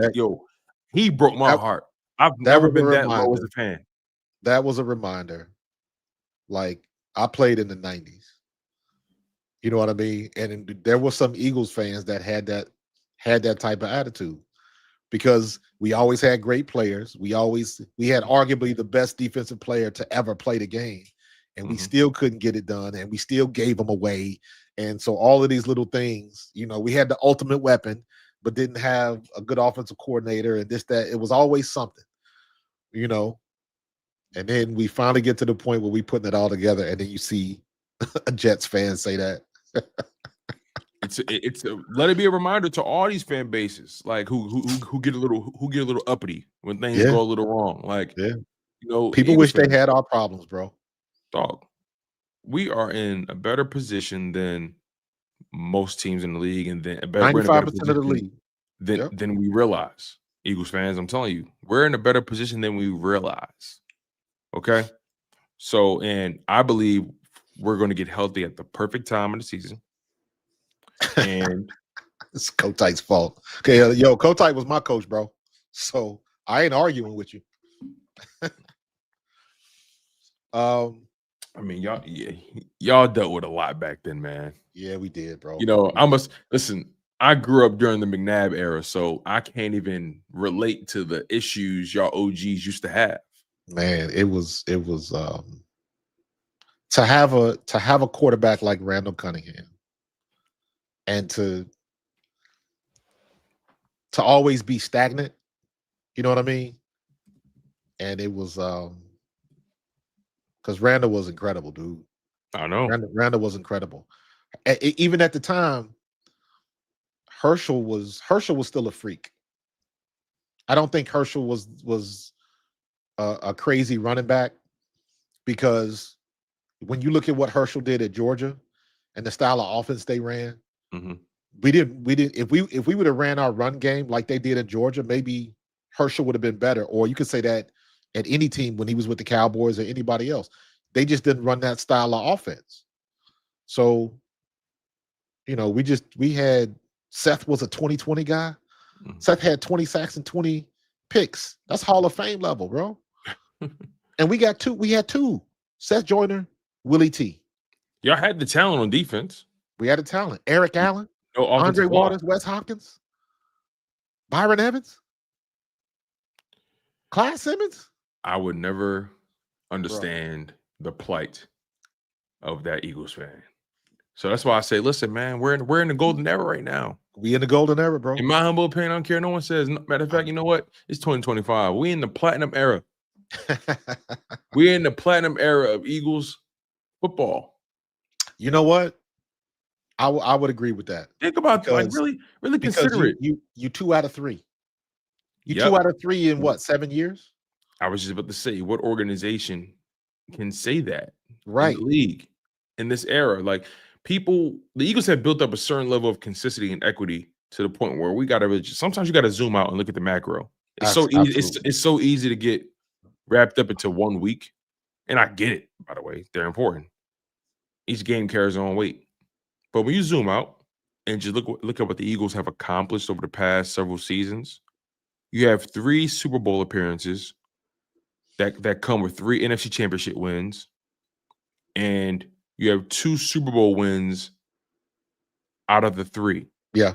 he broke my heart. I've never been that low as a fan. That was a reminder. Like, I played in the 90s. You know what I mean? And there were some Eagles fans that had that type of attitude because we always had great players. We had arguably the best defensive player to ever play the game, and we still couldn't get it done, and we still gave them away. And so all of these little things, we had the ultimate weapon, but didn't have a good offensive coordinator and this, that. It was always something, And then we finally get to the point where we putting it all together, and then you see a Jets fan say that. Let it be a reminder to all these fan bases, like who get a little uppity when things go a little wrong. Like, people wish they had our problems, bro. Dog, we are in a better position than most teams in the league, and then we're in a 95% better of the position league. Yep. than we realize. Eagles fans, I'm telling you, we're in a better position than we realize. Okay. So, and I believe we're going to get healthy at the perfect time of the season. And It's Kotite's fault. Okay, yo, Kotite was my coach, bro. So I ain't arguing with you. I mean, y'all dealt with a lot back then, man. Yeah, we did, bro. You know, I must listen. I grew up during the McNabb era, so I can't even relate to the issues y'all OGs used to have. Man, it was to have a quarterback like Randall Cunningham and to always be stagnant, you know what I mean? And it was because Randall was incredible, dude. I know. Randall was incredible. Even at the time, Herschel was still a freak. I don't think Herschel was a crazy running back, because when you look at what Herschel did at Georgia and the style of offense they ran, Mhm. we didn't if we would have ran our run game like they did in Georgia, maybe Herschel would have been better. Or you could say that at any team when he was with the Cowboys or anybody else. They just didn't run that style of offense. So, you know, we had Seth was a 2020 guy. Mhm. Seth had 20 sacks and 20 picks. That's Hall of Fame level, bro. And we had two. Seth Joyner, Willie T. Y'all had the talent on defense. We had a talent. Eric Allen, No Andre offensive line. Waters, Wes Hopkins, Byron Evans, Clyde Simmons. I would never understand the plight of that Eagles fan. So that's why I say, listen, man, we're in the golden era right now. We in the golden era, bro. In my humble opinion, I don't care. No one says. Matter of fact, you know what? It's 2025. We in the platinum era. We're in the platinum era of Eagles football. You know what? I would agree with that. Think about Because- really Because consider it. you 2 out of 3. You Yep. 2 out of 3 in what, 7 years? I was just about to say, what organization can say that in Right. the league in this era? Like the Eagles have built up a certain level of consistency and equity to the point where we got to sometimes you got to zoom out and look at the macro. It's so easy. Absolutely. It's so easy to get wrapped up into 1 week, and I get it. By the way, they're important. Each game carries their own weight, but when you zoom out and just look at what the Eagles have accomplished over the past several seasons, you have 3 Super Bowl appearances that come with 3 NFC Championship wins, and you have 2 Super Bowl wins out of the 3. Yeah.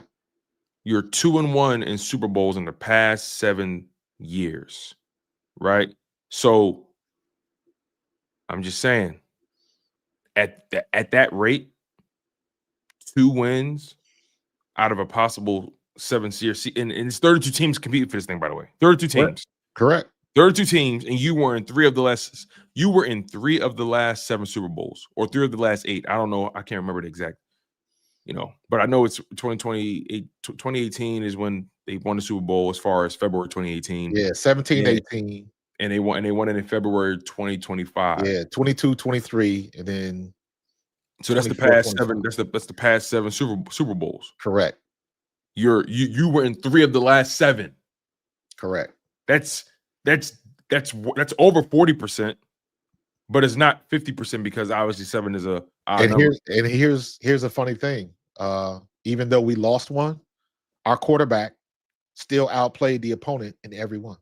You're 2-1 in Super Bowls in the past 7 years, right? So I'm just saying, at that rate, 2 wins out of a possible 7-year season, and it's 32 teams competing for this thing, by the way. 32 teams. Correct. 32 teams, and you were in 3 of the last 7 Super Bowls, or 3 of the last 8. I don't know. I can't remember the exact, but I know it's 2018 is when they won the Super Bowl as far as February 2018. Yeah, 17, Yeah. 18. And they won it in February 2025. Yeah, 22, 23, and then So that's the 24, past 7. That's the past 7 Super Bowls. correct. You were in 3 of the last 7. Correct. That's over 40%, but it's not 50% because obviously 7 is a odd number. Here's a funny thing. Even though we lost one, our quarterback still outplayed the opponent in every one.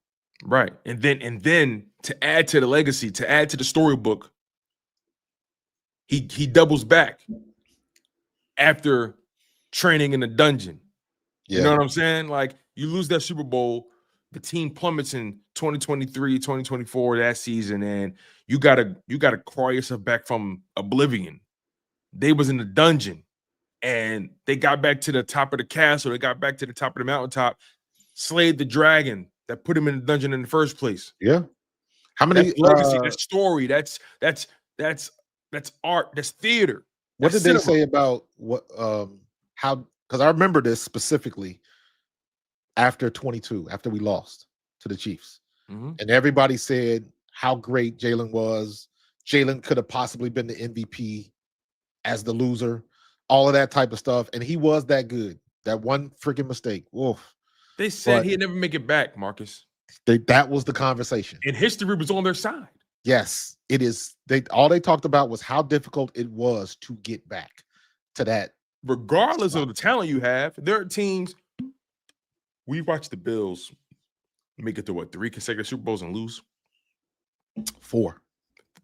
Right. And then to add to the legacy, to add to the storybook, he doubles back after training in the dungeon. Yeah. You know what I'm saying? Like, you lose that Super Bowl, the team plummets in 2023, 2024, that season, and you gotta crawl yourself back from oblivion. They was in the dungeon, and they got back to the top of the castle. They got back to the top of the mountaintop, slayed the dragon that put him in the dungeon in the first place. Yeah. How many That's legacy? That's story. That's art. That's theater. What That's did they cinema. say about what how, because I remember this specifically after 22, after we lost to the Chiefs. Mhm. And everybody said how great Jalen was. Jalen could have possibly been the MVP as the loser. all of that type of stuff, and he was that good. That one freaking mistake. Oof. They said But he'd never make it back, Marcus. that was the conversation. And history was on their side. Yes, it is. All they talked about was how difficult it was to get back to that. Regardless of the talent you have, there are teams. We watched the Bills make it to what, 3 consecutive Super Bowls and lose? 4.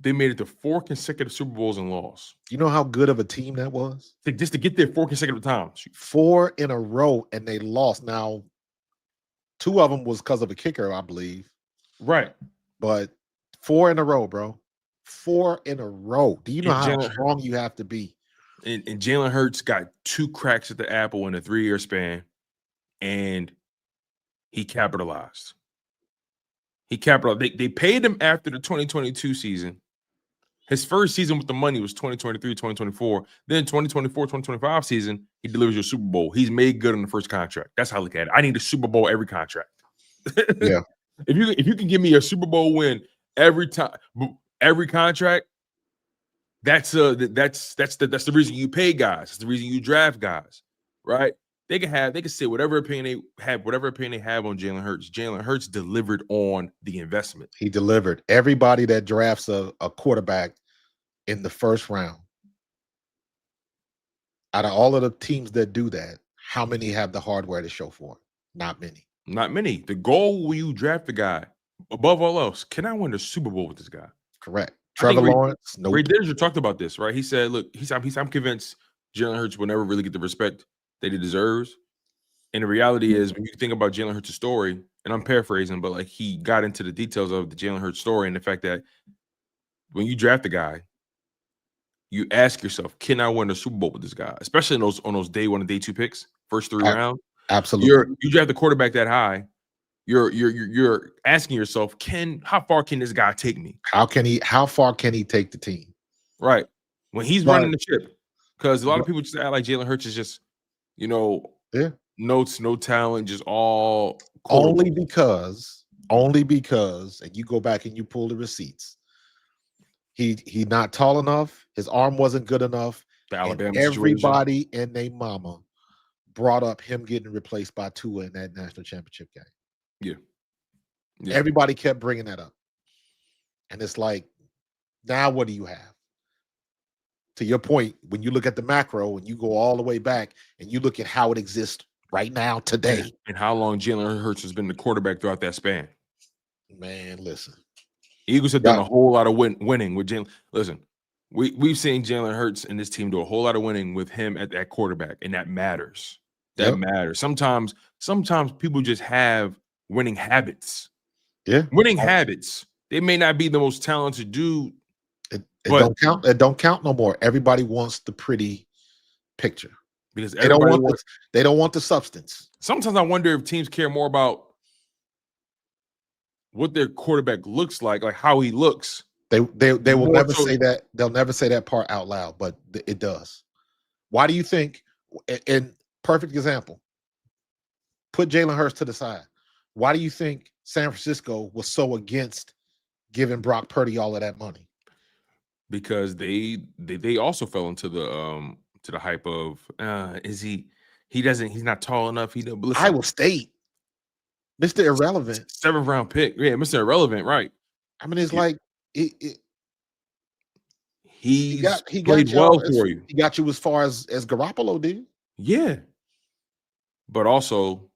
They made it to 4 consecutive Super Bowls and lost. You know how good of a team that was? Just to get there 4 consecutive times. 4 in a row, and they lost. Now, 2 of them was because of a kicker, I believe. Right. But 4 in a row, bro. 4 in a row. Do you know how strong you have to be? And Jalen Hurts got 2 cracks at the apple in a 3-year span, and he capitalized. He capitalized. They paid him after the 2022 season. His first season with the money was 2023, 2024. Then 2024, 2025 season, he delivers your Super Bowl. He's made good on the first contract. That's how I look at it. I need a Super Bowl every contract. Yeah. If you can give me a Super Bowl win every time, every contract, that's the reason you pay guys. That's the reason you draft guys, right? They can say whatever opinion they have on Jalen Hurts. Jalen Hurts delivered on the investment. He delivered. Everybody that drafts a quarterback in the first round, out of all of the teams that do that, how many have the hardware to show for it? Not many. Not many. The goal when you draft the guy, above all else, can I win the Super Bowl with this guy? Correct. Trevor Lawrence, nope. Ray Didinger talked about this, right? He said, look, I'm convinced Jalen Hurts will never really get the respect that he deserves. And the reality is, when you think about Jalen Hurts' story, and I'm paraphrasing, but like he got into the details of the Jalen Hurts story and the fact that when you draft a guy, you ask yourself, can I win a Super Bowl with this guy? Especially on those day 1 and day 2 picks, first 3 rounds. Absolutely. You draft the quarterback that high, you're asking yourself, how far can this guy take me? How far can he take the team? Right. When he's running the ship. Because a lot of people just act like Jalen Hurts is just, notes, no talent, just all only because, and you go back and you pull the receipts. He not tall enough, his arm wasn't good enough. The Alabama everybody and their mama brought up him getting replaced by Tua in that national championship game. Yeah. Everybody kept bringing that up. And it's like, now what do you have? To your point, when you look at the macro and you go all the way back and you look at how it exists right now, today. And how long Jalen Hurts has been the quarterback throughout that span. Man, listen. Eagles have done a whole lot of winning with Jalen. Listen, we've seen Jalen Hurts and this team do a whole lot of winning with him at that quarterback, and that matters. That matters. Sometimes people just have winning habits. Yeah. Winning habits. They may not be the most talented dude. It don't count. It don't count no more. Everybody wants the pretty picture because they don't want the substance. Sometimes I wonder if teams care more about what their quarterback looks like how he looks. They will never say that. They'll never say that part out loud, but it does. Why do you think? And perfect example. Put Jalen Hurts to the side. Why do you think San Francisco was so against giving Brock Purdy all of that money? Because they also fell into the hype of he's not tall enough. Iowa State, Mr. Irrelevant, 7th round pick. Yeah, Mr. Irrelevant, right? I mean, it's like he played well for you. He got you as far as Garoppolo did. Yeah, but also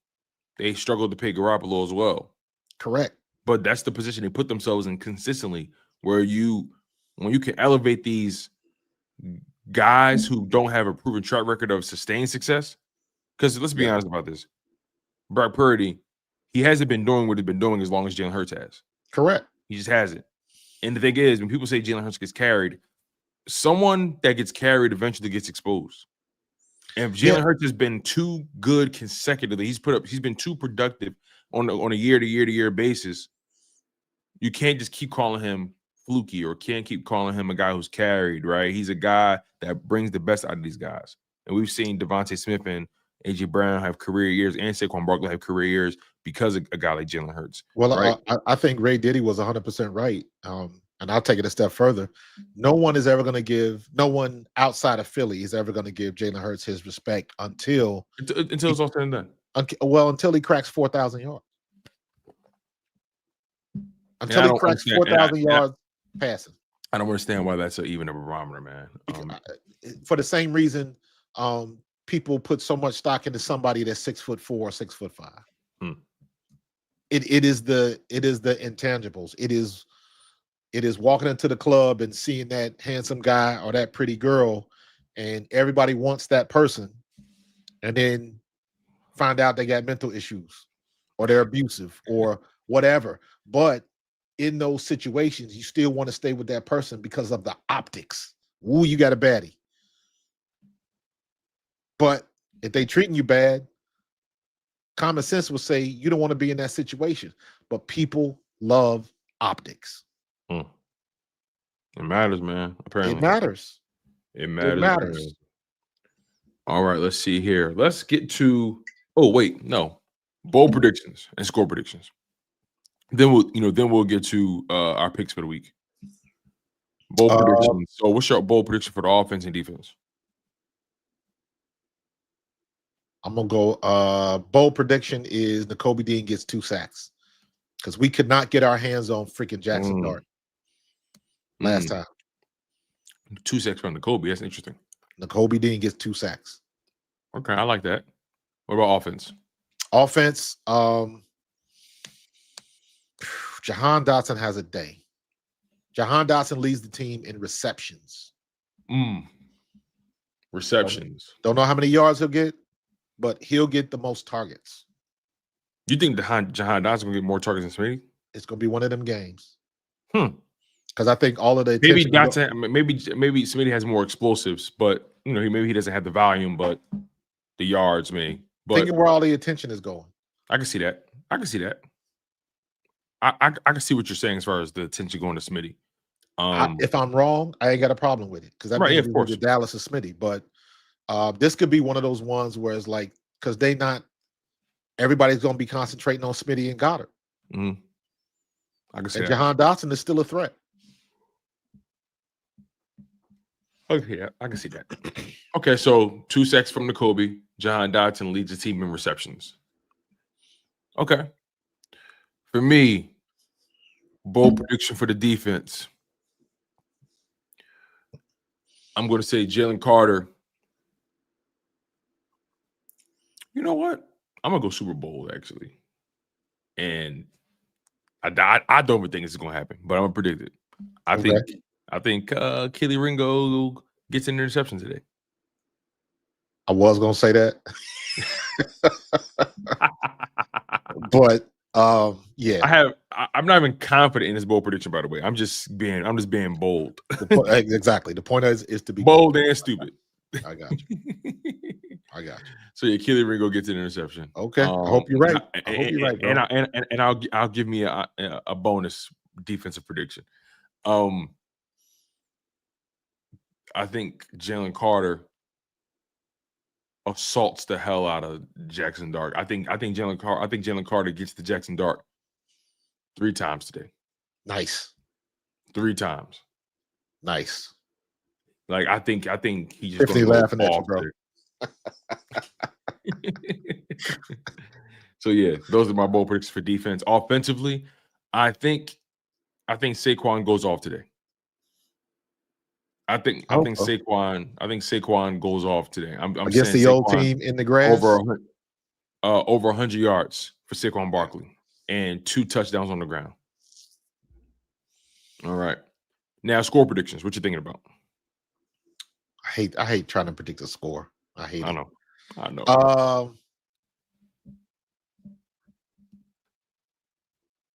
they struggled to pay Garoppolo as well. Correct. But that's the position they put themselves in consistently, where when you can elevate these guys who don't have a proven track record of sustained success. Because let's be honest about this. Brock Purdy, he hasn't been doing what he's been doing as long as Jalen Hurts has. Correct. He just hasn't. And the thing is, when people say Jalen Hurts gets carried, someone that gets carried eventually gets exposed. And if Jalen Hurts has been too good consecutively, he's been too productive on a year-to-year basis, you can't just keep calling him fluky or can't keep calling him a guy who's carried, right? He's a guy that brings the best out of these guys. And we've seen Devontae Smith and A.J. Brown have career years and Saquon Barkley have career years because of a guy like Jalen Hurts. Well, right? I think Ray Diddy was 100% right. and I'll take it a step further. No one outside of Philly is ever going to give Jalen Hurts his respect until Until it's all said and done. until he cracks 4,000 yards. Until he cracks 4,000 yards passing. I don't understand why that's even a barometer, man. For the same reason, people put so much stock into somebody that's 6'4", 6'5". It is the intangibles. It is walking into the club and seeing that handsome guy or that pretty girl, and everybody wants that person, and then find out they got mental issues or they're abusive or whatever. But in those situations, you still want to stay with that person because of the optics. Ooh, you got a baddie. But if they treating you bad, common sense would say you don't want to be in that situation. But people love optics. It matters, man. Apparently, it matters. It matters. All right, let's see here. Let's get to. Oh wait, no, bowl predictions and score predictions. Then we'll get to our picks for the week. Bowl predictions. So, what's your bowl prediction for the offense and defense? I'm gonna go. Bowl prediction is Nakobe Dean gets 2 sacks because we could not get our hands on freaking Jackson Dart last time. 2 sacks from Nakobe. That's interesting. Nakobe Dean gets 2 sacks. Okay, I like that. What about offense? Offense. Jahan Dotson has a day. Jahan Dotson leads the team in receptions. Receptions. Don't know how many yards he'll get, but he'll get the most targets. You think Jahan Dotson will get more targets than Smitty? It's going to be one of them games. Because I think all of the maybe Smitty has more explosives, but maybe he doesn't have the volume, but the yards may. But thinking where all the attention is going. I can see that. I can see what you're saying as far as the attention going to Smitty. If I'm wrong, I ain't got a problem with it because I mean, of course, Dallas is Smitty. But this could be one of those ones where it's like because everybody's going to be concentrating on Smitty and Goddard. I can see that. Jahan Dotson is still a threat. Okay, I can see that. Okay, so 2 sacks from Nakobe. Jahan Dotson leads the team in receptions. Okay. For me, bold prediction for the defense. I'm going to say Jalen Carter. You know what? I'm going to go Super Bowl, actually. And I don't even think this is going to happen, but I'm going to predict it. I think Kelly Ringo gets an interception today. I was going to say that. But yeah. I'm not even confident in this bold prediction, by the way. I'm just being bold. Exactly. The point is to be bold and stupid. I got you. So yeah, Kelly Ringo gets an interception. Okay. I hope you're right. Bro. And I'll give me a bonus defensive prediction. I think Jalen Carter assaults the hell out of Jackson Dart. I think Jalen Carter gets to Jackson Dart 3 times today. Nice. 3 times. Nice. Like I think he's just going to laughing at you, bro. So yeah, those are my bold predictions for defense. Offensively, I think Saquon goes off today. I think Saquon goes off today. I'm against saying the Saquon old team in the grass. Over 100 yards for Saquon Barkley and 2 touchdowns on the ground. All right. Now score predictions. What you thinking about? I hate trying to predict a score. I know.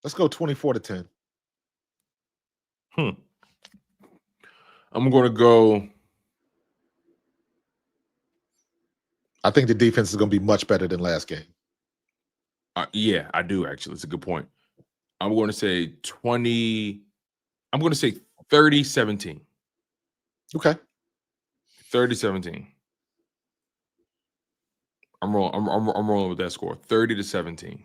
Let's go 24-10. I'm going to go. I think the defense is going to be much better than last game. Yeah, I do actually. It's a good point. I'm going to say 20. I'm going to say 30-17. Okay. 30-17. I'm rolling with that score. 30-17.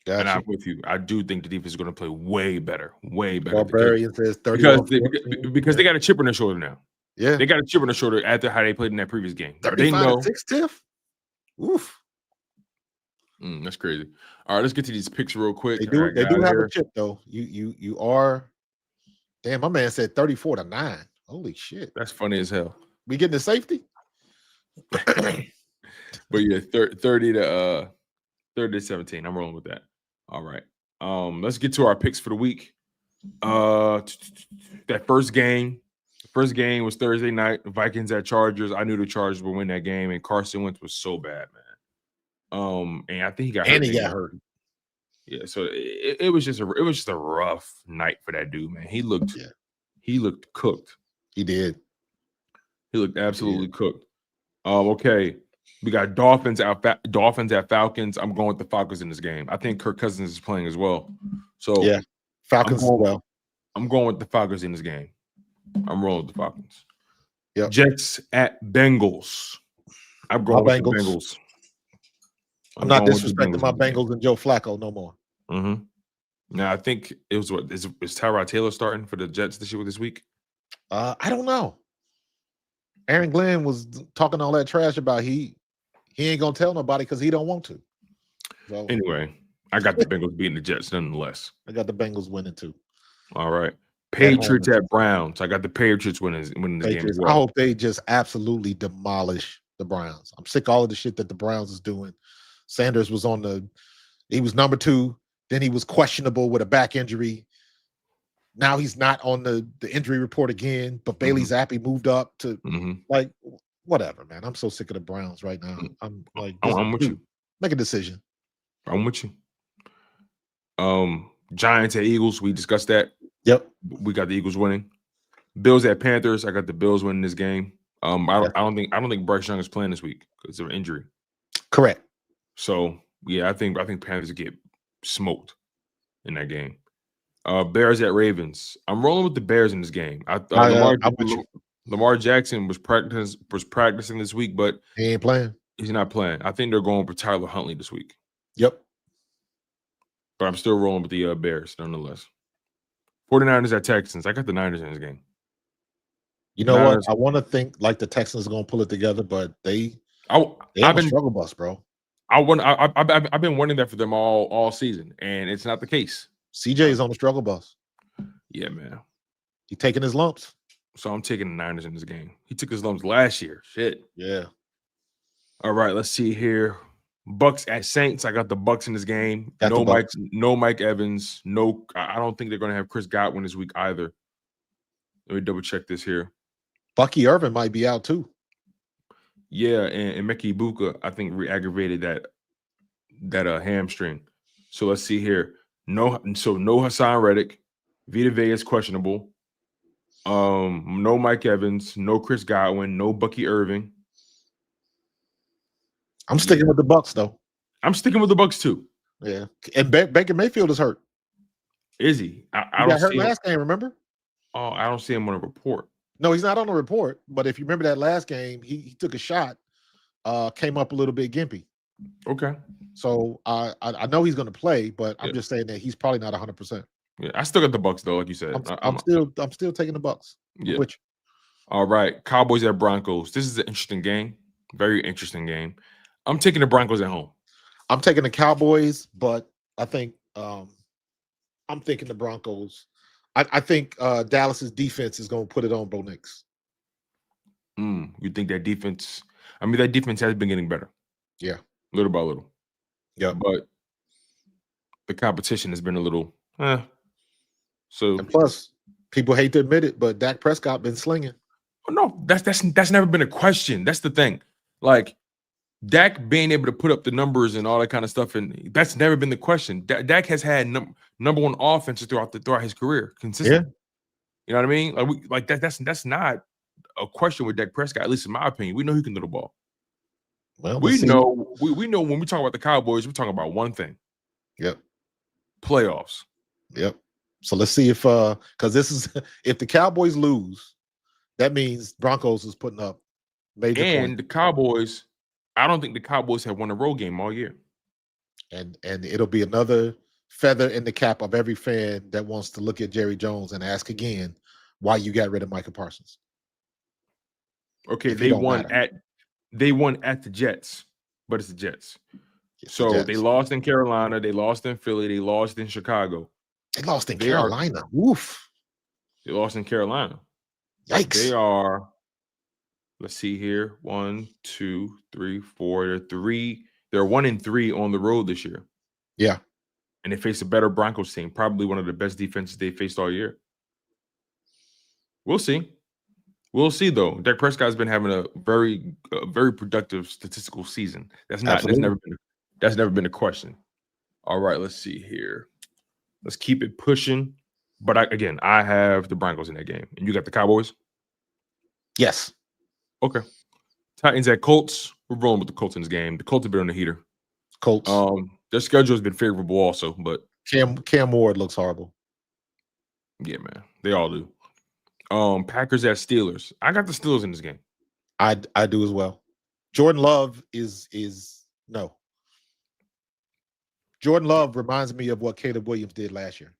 And I'm Gotcha. with you. I do think the defense is going to play way better Barbarian says because 31-14. they got a chip on their shoulder now. Yeah. They got a chip on their shoulder after how they played in that previous game. They 35 know. to 6, Tiff. Oof. That's crazy. All right, let's get to these picks real quick. They do have here. a chip though. You are. Damn, my man said 34-9. Holy shit. That's funny as hell. We getting the safety? But yeah, 30 to 17. I'm rolling with that. All right. Let's get to our picks for the week. That first game was Thursday night. Vikings at Chargers. I knew the Chargers would win that game, and Carson Wentz was so bad, man. And I think he got hurt. Yeah, so it was just a rough night for that dude, man. He looked cooked. He did. He looked absolutely cooked. Okay. We got Dolphins at Falcons. I'm going with the Falcons in this game. I think Kirk Cousins is playing as well. So yeah, Falcons as well. I'm going with the Falcons in this game. I'm rolling with the Falcons. Yep. Jets at Bengals. I'm going with the Bengals. I'm not disrespecting my Bengals and Joe Flacco no more. Mm-hmm. Now I think it was is Tyrod Taylor starting for the Jets this week? I don't know. Aaron Glenn was talking all that trash about he ain't gonna tell nobody because he don't want to. So anyway, I got the Bengals beating the Jets nonetheless. I got the Bengals winning too. All right. Patriots at Browns. I got the Patriots winning this game as well. I hope they just absolutely demolish the Browns. I'm sick of all of the shit that the Browns is doing. Sanders was he was number 2. Then he was questionable with a back injury. Now he's not on the injury report again, but Bailey Zappi moved up to like whatever, man. I'm so sick of the Browns right now. I'm like, I'm with you. Make a decision. I'm with you. Giants at Eagles. We discussed that. Yep. We got the Eagles winning. Bills at Panthers. I got the Bills winning this game. I don't think Bryce Young is playing this week because of injury. Correct. So yeah, I think Panthers get smoked in that game. Bears at Ravens. I'm rolling with the Bears in this game. Lamar Jackson was practicing this week, but he ain't playing. He's not playing. I think they're going for Tyler Huntley this week. Yep. But I'm still rolling with the Bears nonetheless. 49ers at Texans. I got the Niners in this game. You know what? I want to think like the Texans are going to pull it together, but they have a struggle bus, bro. I've been wanting that for them all season, and it's not the case. CJ is on the struggle bus. Yeah, man. He's taking his lumps. So I'm taking the Niners in this game. He took his lumps last year. Shit. Yeah. All right, let's see here. Bucks at Saints. I got the Bucks in this game. No Mike Evans. I don't think they're going to have Chris Godwin this week either. Let me double check this here. Bucky Irvin might be out too. Yeah, and Mekhi Buka, I think, re-aggravated that hamstring. So let's see here. No Hassan Reddick. Vita Vea is questionable. No Mike Evans. No Chris Godwin. No Bucky Irving. I'm sticking with the Bucks though. I'm sticking with the Bucks too. Yeah, and Baker Mayfield is hurt. Is he? I don't see him last game. Remember? Oh, I don't see him on a report. No, he's not on the report. But if you remember that last game, he took a shot, came up a little bit gimpy. Okay. So I know he's going to play, but I'm just saying that he's probably not 100%. Yeah, I still got the Bucks though, like you said. I'm still taking the Bucks. Yeah. All right, Cowboys at Broncos. This is an interesting game. Very interesting game. I'm taking the Broncos at home. I'm taking the Cowboys, but I think I'm thinking the Broncos. I think Dallas's defense is going to put it on Bo Nix. You think that defense? I mean, that defense has been getting better. Yeah, little by little. Yeah, but the competition has been a little. So and plus, people hate to admit it, but Dak Prescott been slinging. No, that's never been a question. That's the thing. Like Dak being able to put up the numbers and all that kind of stuff, and that's never been the question. Dak has had number one offenses throughout his career, consistently. Yeah. You know what I mean? Like that's not a question with Dak Prescott, at least in my opinion. We know he can throw the ball. Well, we know when we talk about the Cowboys, we're talking about one thing. Yep. Playoffs. Yep. So let's see if because this is if the Cowboys lose, that means Broncos is putting up major points. The Cowboys, I don't think the Cowboys have won a road game all year. and it'll be another feather in the cap of every fan that wants to look at Jerry Jones and ask again why you got rid of Micah Parsons. Okay, If he don't matter. they won at the Jets, but it's the Jets. It's the So they Jets. lost in Carolina, they lost in Philly, they lost in Chicago. They lost in They are Carolina. Woof. they lost in Carolina. Yikes. They are, let's see here. 1, 2, 3, 4. They're 1-3 on the road this year. Yeah. And they face a better Broncos team, probably one of the best defenses they faced all year. We'll see. We'll see, though. Dak Prescott's been having a very productive statistical season. That's never been a question. All right, let's see here. Let's keep it pushing. But I have the Broncos in that game, and you got the Cowboys. Yes. Okay. Titans at Colts. We're rolling with the Colts in this game. The Colts have been on the heater. Colts. Their schedule has been favorable also, but Cam Ward looks horrible. yeah, man, they all do. Packers at Steelers. I got the Steelers in this game. I do as well. Jordan Love is no. Jordan Love reminds me of what Caleb Williams did last year.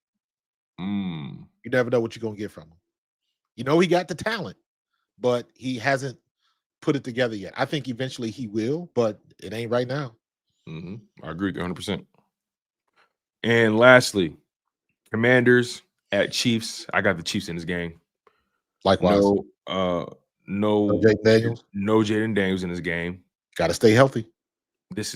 You never know what you're gonna get from him. You know he got the talent, but he hasn't put it together yet. I think eventually he will, but it ain't right now. I agree 100%. And lastly, Commanders at Chiefs. I got the Chiefs in this game. Likewise. No Jaden Daniels. No Jaden Daniels in this game. Got to stay healthy. That's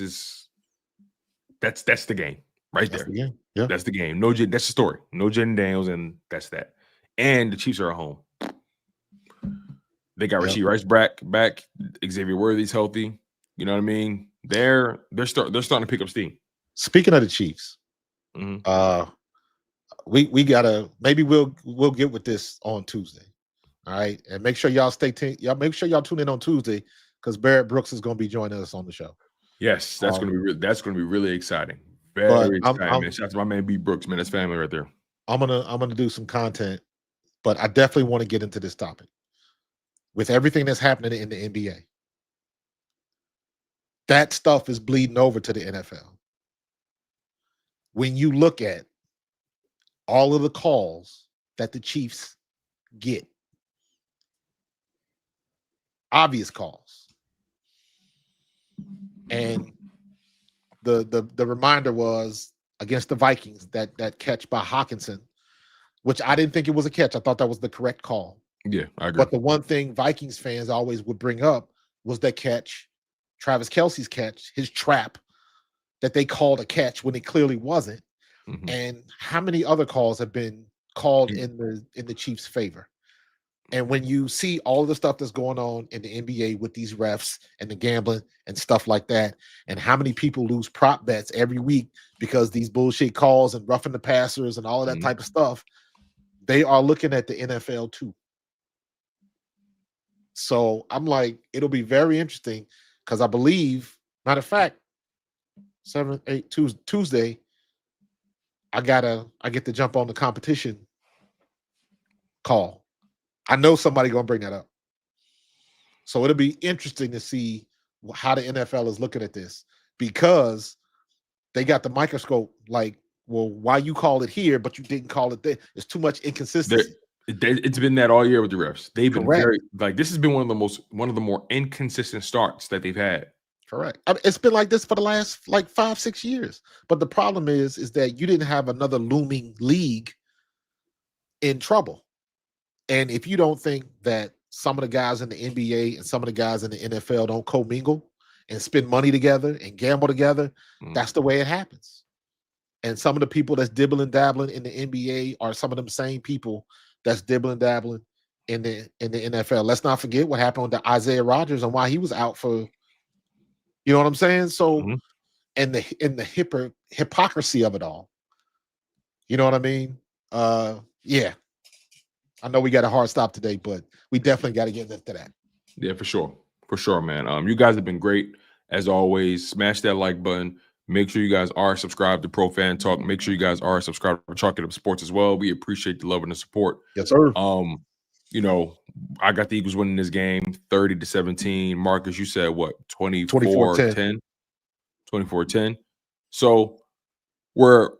the game right there. The game. Yeah. That's the game. That's the story. No Jaden Daniels, and that's that. And the Chiefs are at home. They got Rasheed Rice back. Xavier Worthy's healthy. You know what I mean? They're starting to pick up steam. Speaking of the Chiefs, we gotta maybe we'll get with this on Tuesday. All right, and make sure y'all make sure y'all tune in on Tuesday because Barrett Brooks is going to be joining us on the show. Yes, that's going to be really exciting. Very exciting. Man. Shout out to my man B Brooks, man. That's family right there. I'm gonna do some content, but I definitely want to get into this topic with everything that's happening in the NBA. That stuff is bleeding over to the NFL. When you look at all of the calls that the Chiefs get, obvious calls, and the reminder was against the Vikings that catch by Hawkinson, which I didn't think it was a catch. I thought that was the correct call. Yeah, I agree. But the one thing Vikings fans always would bring up was that catch, Travis Kelce's catch, his trap that they called a catch when it clearly wasn't. And how many other calls have been called in the Chiefs' favor? And when you see all the stuff that's going on in the NBA with these refs and the gambling and stuff like that, and how many people lose prop bets every week because these bullshit calls and roughing the passers and all of that type of stuff, they are looking at the NFL too. So I'm like, it'll be very interesting because I believe, matter of fact, 7, 8 Tuesday, I get to jump on the competition call. I know somebody gonna bring that up. So it'll be interesting to see how the NFL is looking at this because they got the microscope like, well, why you call it here, but you didn't call it there? It's too much inconsistency. It's been that all year with the refs. They've been Correct. this has been one of the more inconsistent starts that they've had. Correct. I mean, it's been like this for the last 5-6 years. But the problem is that you didn't have another looming league in trouble. And if you don't think that some of the guys in the NBA and some of the guys in the NFL don't commingle and spend money together and gamble together, that's the way it happens. And some of the people that's dibbling dabbling in the NBA are some of them same people that's dibbling dabbling in the NFL. Let's not forget what happened with Isaiah Rodgers and why he was out for. You know what I'm saying? So, and the hypocrisy of it all. You know what I mean? Yeah. I know we got a hard stop today, but we definitely got to get into that. Yeah, for sure, man. You guys have been great as always. Smash that like button. Make sure you guys are subscribed to Pro Fan Talk. Make sure you guys are subscribed to Chalk It Up Sports as well. We appreciate the love and the support. Yes, sir. You know, I got the Eagles winning this game 30-17. Marcus, you said what? 24-10. 24-10. So we're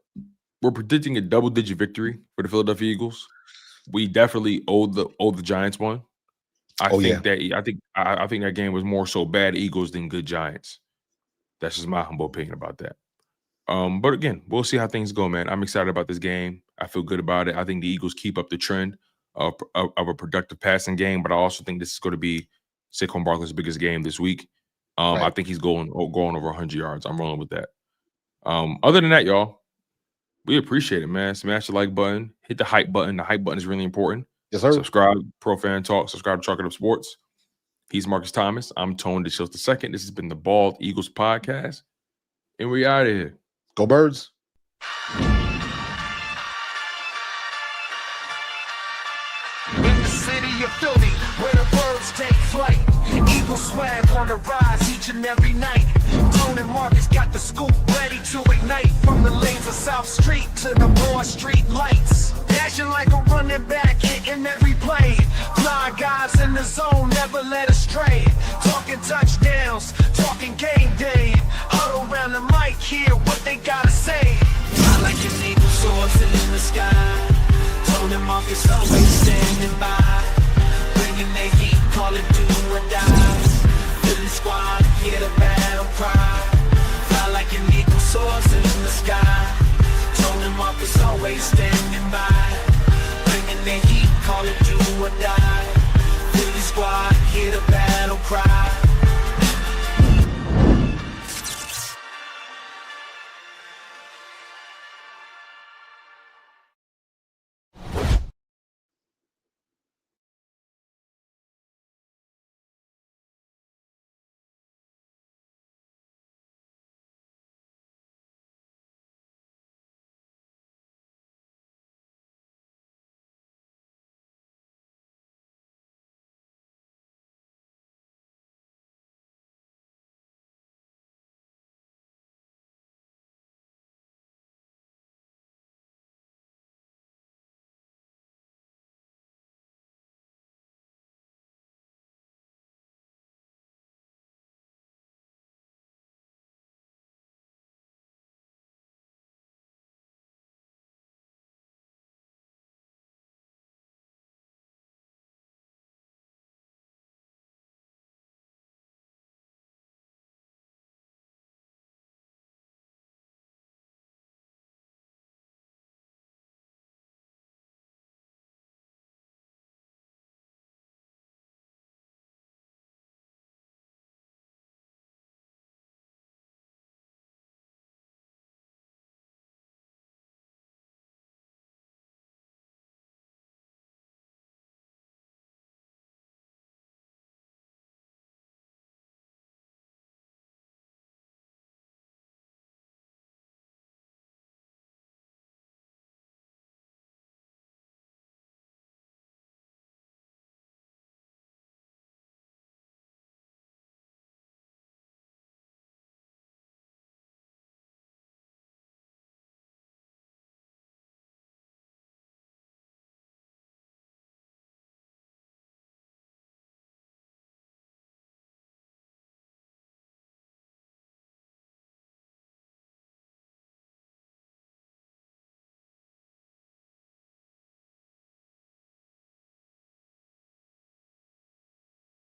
predicting a double-digit victory for the Philadelphia Eagles. We definitely owe the Giants one. I think that game was more so bad Eagles than good Giants. That's just my humble opinion about that. But again, we'll see how things go, man. I'm excited about this game. I feel good about it. I think the Eagles keep up the trend of a productive passing game, but I also think this is going to be Saquon Barkley's biggest game this week. Right. I think he's going over 100 yards. I'm rolling with that. Other than that, y'all, we appreciate it, man. Smash the like button. Hit the hype button. The hype button is really important. Yes, sir. Subscribe, Pro Fan Talk. Subscribe to Chalk It Up Sports. He's Marcus Thomas. I'm Tone DeShields II. This has been the Bald Eagles Podcast. And we out of here. Go Birds. In the city of Philly, where the birds take flight. Eagle swag on the rise each and every night. Tone and Marcus got the scoop ready to ignite. From the lanes of South Street to the Broad Street lights. Dashing like a running back, hitting every play. Fly guys in the zone, never led astray. Talking touchdowns, talking game day.